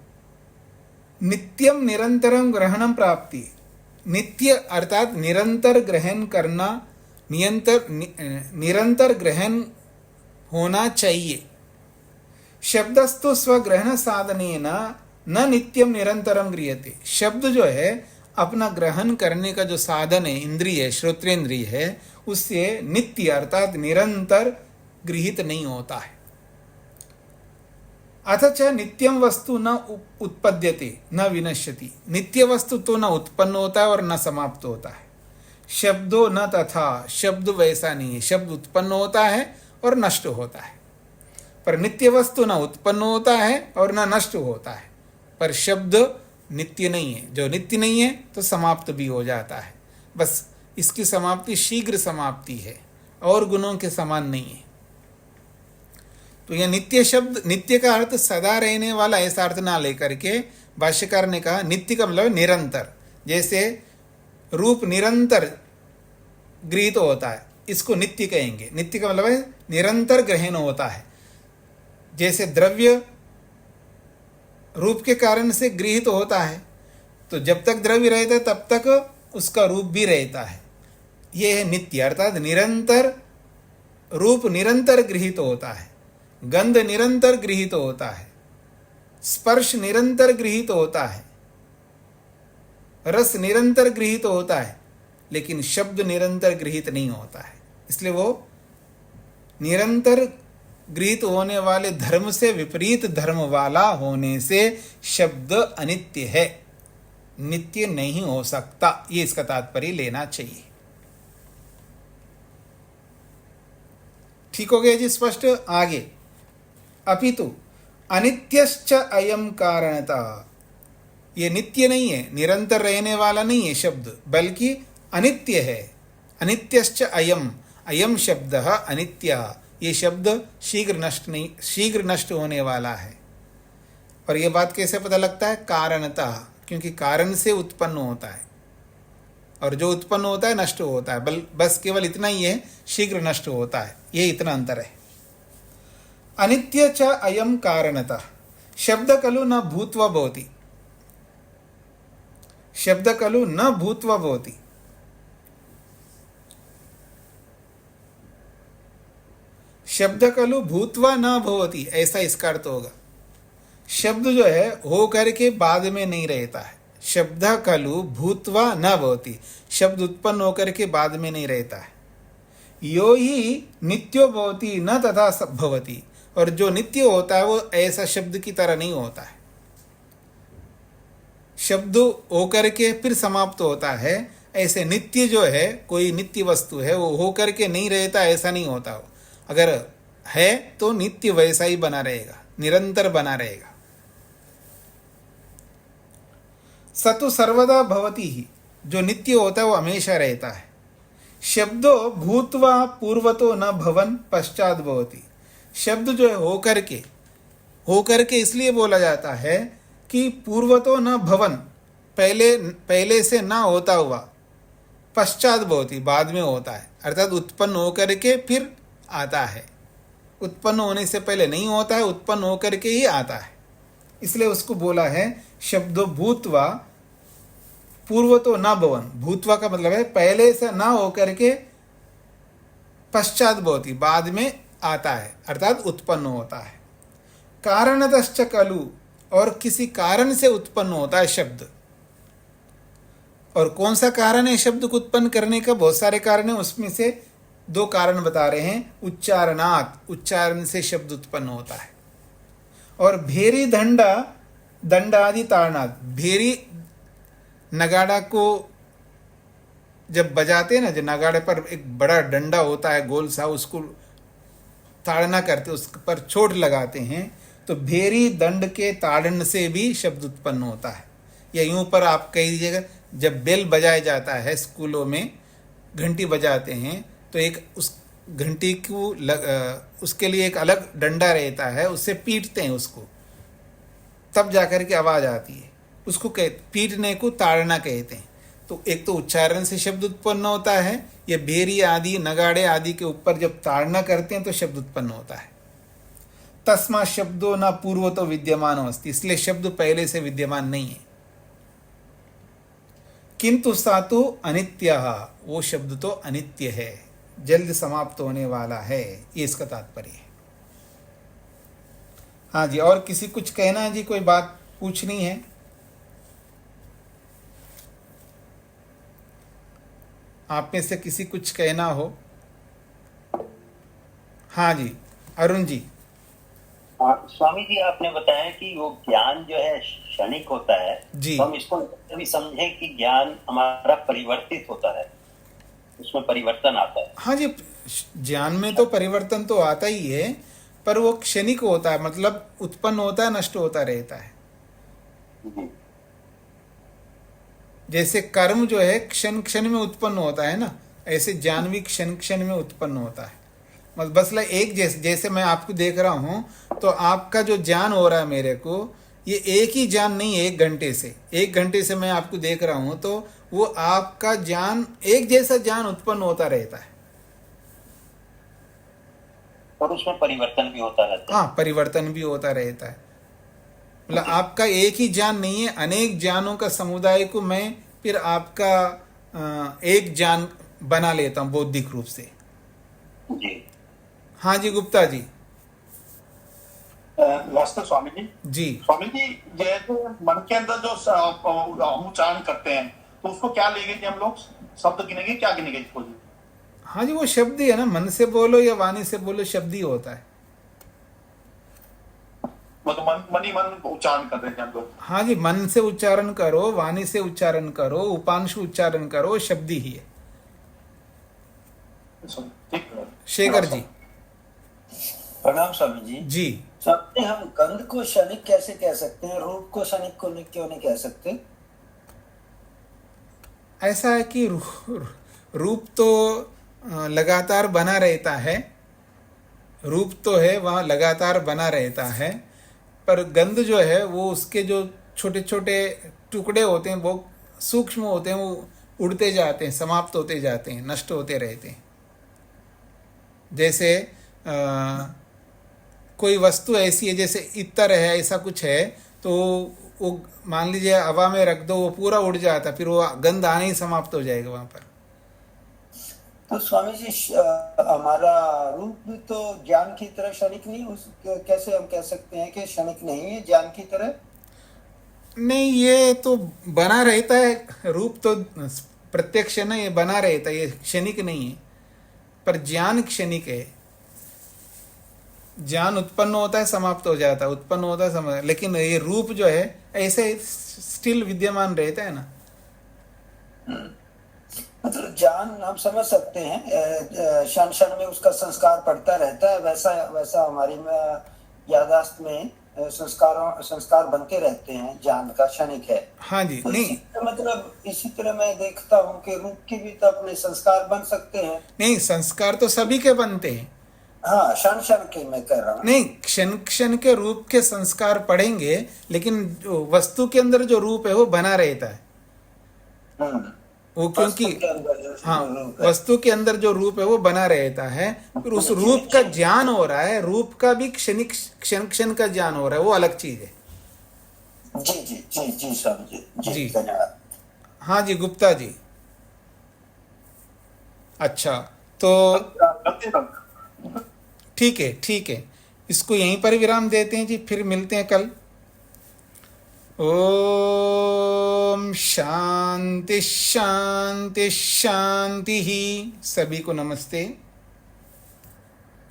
नित्यम निरंतरम ग्रहणम प्राप्ति, नित्य अर्थात निरंतर ग्रहण करना, निरंतर ग्रहण होना चाहिए। शब्दस्तु स्वग्रहण साधनेन न नित्यम निरंतरम गृह्यते। शब्द जो है अपना ग्रहण करने का जो साधन है, इंद्रिय, श्रोत्रेंद्रिय है, उससे नित्य अर्थात निरंतर गृहीत नहीं होता है। अथच नित्यम वस्तु न उत्पद्यते न विनश्यति। नित्य वस्तु तो न उत्पन्न होता है और न समाप्त होता है। शब्दो न तथा, शब्द वैसा नहीं है। शब्द उत्पन्न होता है और नष्ट होता है, पर नित्य वस्तु न उत्पन्न होता है और न नष्ट होता है। पर शब्द नित्य नहीं है। जो नित्य नहीं है तो समाप्त भी हो जाता है। बस इसकी समाप्ति शीघ्र समाप्ति है और गुणों के समान नहीं है। तो यह नित्य शब्द, नित्य का अर्थ सदा रहने वाला ऐसा अर्थ ना लेकर के भाष्यकार ने कहा नित्य का मतलब निरंतर। जैसे रूप निरंतर गृहीत होता है, इसको नित्य कहेंगे। नित्य का मतलब है निरंतर ग्रहण होता है। जैसे द्रव्य रूप के कारण से गृहीत होता है, तो जब तक द्रव्य रहता है तब तक उसका रूप भी रहता है। यह है नित्य, अर्थात निरंतर रूप निरंतर गृहीत होता है, गंध निरंतर गृहीत होता है, स्पर्श निरंतर गृहीत होता है, रस निरंतर गृहीत होता है, लेकिन शब्द निरंतर गृहीत नहीं होता है। इसलिए वो निरंतर गृहीत होने वाले धर्म से विपरीत धर्म वाला होने से शब्द अनित्य है, नित्य नहीं हो सकता। ये इसका तात्पर्य लेना चाहिए। ठीक हो गया जी, स्पष्ट। आगे अपितु अनित्यश्च अयम कारणतः, ये नित्य नहीं है, निरंतर रहने वाला नहीं है शब्द, बल्कि अनित्य है। अनित्यश्च अयम, अयम शब्द अनित्य, ये शब्द शीघ्र नष्ट होने वाला है। और ये बात कैसे पता लगता है? कारणतः, क्योंकि कारण से उत्पन्न होता है और जो उत्पन्न होता है नष्ट होता है। बस केवल इतना ही है, शीघ्र नष्ट होता है, ये इतना अंतर है। अनित्य च अयम कारणतः शब्द खलु न भूत्वा भवति, शब्द खलु न भूत्वा भवति। शब्द खलु भूत्वा न भवति, ऐसा इसका अर्थ होगा। शब्द जो है हो करके बाद में नहीं रहता है। शब्द खलु भूत्वा न भवति, शब्द उत्पन्न होकर के बाद में नहीं रहता है। यो ही नित्यो भवति न तथा भवति, और जो नित्य होता है वो ऐसा शब्द की तरह नहीं होता है। शब्द होकर के फिर समाप्त होता है, ऐसे नित्य जो है, कोई नित्य वस्तु है वो होकर के नहीं रहता, ऐसा नहीं होता। हो अगर है तो नित्य वैसा ही बना रहेगा, निरंतर बना रहेगा। सतु सर्वदा भवति ही, जो नित्य होता है वो हमेशा रहता है। शब्दो भूत्वा पूर्वतो न भवन पश्चात भवति, शब्द जो है होकर के इसलिए बोला जाता है कि पूर्वतो न भवन, पहले से ना होता हुआ, पश्चात भवति, बाद में होता है, अर्थात उत्पन्न होकर के फिर आता है। उत्पन्न होने से पहले नहीं होता है, उत्पन्न होकर के ही आता है। इसलिए उसको बोला है शब्दो भूत्वा पूर्वतो न भवन। भूत्वा का मतलब है पहले से ना होकर के पश्चात भवति, बाद में आता है, अर्थात उत्पन्न होता है। कारणतश्च खलु, और किसी कारण से उत्पन्न होता है शब्द। और कौन सा कारण है शब्द को उत्पन्न करने का? बहुत सारे कारण है, उसमें से दो कारण बता रहे हैं। उच्चारणात्, उच्चारण से शब्द उत्पन्न होता है, और भेरी दंडा, दंडादि ताड़नात्, भेरी नगाड़ा को जब बजाते हैं ना, जो नगाड़े पर एक बड़ा डंडा होता है गोल सा, उसको ताड़ना करते, उस पर चोट लगाते हैं, तो भेरी दंड के ताड़न से भी शब्द उत्पन्न होता है। या यूं पर आप कह दीजिएगा, जब बेल बजाया जाता है स्कूलों में, घंटी बजाते हैं, तो एक उस घंटी को उसके लिए एक अलग डंडा रहता है, उससे पीटते हैं उसको, तब जाकर के आवाज आती है, उसको पीटने को ताड़ना कहते हैं। तो एक तो उच्चारण से शब्द उत्पन्न होता है, ये बेरी आदि नगाड़े आदि के ऊपर जब ताड़ना करते हैं तो शब्द उत्पन्न होता है। तस्मा शब्दों न पूर्व तो विद्यमान अस्ति, इसलिए शब्द पहले से विद्यमान नहीं है। किंतु सातु अनित्यः, वो शब्द तो अनित्य है, जल्द समाप्त होने वाला है, ये इसका तात्पर्य है। हाँ जी, और किसी कुछ कहना है जी, कोई बात पूछनी है? आप में से किसी कुछ कहना हो? हाँ जी, अरुण जी। स्वामी जी, आपने बताया कि वो ज्ञान जो है क्षणिक होता है जी। तो हम इसको भी समझे कि ज्ञान हमारा परिवर्तित होता है, उसमें परिवर्तन आता है। हाँ जी, ज्ञान में तो परिवर्तन तो आता ही है, पर वो क्षणिक होता है, मतलब उत्पन्न होता है, नष्ट होता रहता है। जैसे कर्म जो है क्षण क्षण में उत्पन्न होता है ना, ऐसे ज्ञान भी क्षण क्षण में उत्पन्न होता है। बस एक जैसे मैं आपको देख रहा हूं, तो आपका जो ज्ञान हो रहा है मेरे को, ये एक ही ज्ञान नहीं है। एक घंटे से मैं आपको देख रहा हूं, तो वो आपका ज्ञान, एक जैसा ज्ञान उत्पन्न होता रहता है, और उसमें परिवर्तन भी होता रहता है। हाँ, परिवर्तन भी होता रहता है। मतलब आपका एक ही ज्ञान नहीं है, अनेक ज्ञानों का समुदाय को मैं फिर आपका एक ज्ञान बना लेता हूं बौद्धिक रूप से। जी। हाँ जी, गुप्ता जी। नमस्ते स्वामी जी। जी स्वामी जी, ये जो मन के अंदर जो हम उच्चारण करते हैं, तो उसको क्या लेंगे जी हम लोग? शब्द गिनेंगे, क्या गिनेंगे इसको जी? हाँ जी, वो शब्द ही है ना, मन से बोलो या वाणी से बोलो, शब्द ही होता है। वो तो मन ही मन उच्चारण कर रहे हैं हम लोग। हाँ जी, मन से उच्चारण करो, वाणी से उच्चारण करो, उपांशु उच्चारण करो, शब्द ही है। ठीक है शेखर जी। प्रणाम स्वामी जी। जी। स्वामी, हम गंध को क्षणिक कैसे कह सकते हैं, रूप को क्षणिक को क्यों नहीं कह सकते? ऐसा है कि रूप तो लगातार बना रहता है, रूप तो है वहाँ लगातार बना रहता है, पर गंध जो है वो उसके जो छोटे छोटे टुकड़े होते हैं वो सूक्ष्म होते हैं, वो उड़ते जाते हैं, समाप्त होते जाते हैं, नष्ट होते रहते हैं। जैसे कोई वस्तु ऐसी है, जैसे इत्र है, ऐसा कुछ है, तो वो मान लीजिए हवा में रख दो, वो पूरा उड़ जाता, फिर वो गंध आने ही समाप्त हो जाएगा वहां पर। तो स्वामी जी, हमारा रूप भी तो ज्ञान की तरह क्षणिक नहीं, कैसे हम कह सकते हैं कि क्षणिक नहीं है ज्ञान की तरह? नहीं, ये तो बना रहता है, रूप तो प्रत्यक्ष है ना, ये बना रहता है, ये क्षणिक नहीं है। पर ज्ञान क्षणिक है, ज्ञान उत्पन्न होता है, समाप्त हो जाता है, उत्पन्न होता है, समाप्त, लेकिन ये रूप जो है ऐसे स्टिल विद्यमान रहता है ना। मतलब ज्ञान हम समझ सकते हैं, क्षण क्षण में उसका संस्कार पड़ता रहता है, वैसा हमारी याददाश्त में संस्कार बनते रहते हैं, ज्ञान का क्षणिक है। हाँ जी। तो नहीं, मतलब इसी तरह मैं देखता हूँ कि रूप के भी तो अपने संस्कार बन सकते हैं। नहीं, संस्कार तो सभी के बनते हैं। हाँ, क्षण क्षण के मैं कह रहा हूँ। नहीं, क्षण क्षण के रूप के संस्कार पड़ेंगे, लेकिन वस्तु के अंदर जो रूप है वो बना रहता है। वो क्योंकि हाँ, वस्तु के अंदर जो रूप है वो बना रहता है, फिर उस रूप का ज्ञान हो रहा है, रूप का भी क्षणिक क्षण क्षण का ज्ञान हो रहा है, वो अलग चीज है। जी जी जी जी स्वामी जी, धन्यवाद। हाँ जी, गुप्ता जी। अच्छा, तो ठीक है, इसको यहीं पर विराम देते हैं जी, फिर मिलते हैं कल। ओम शांति शांति शांति ही। सभी को नमस्ते।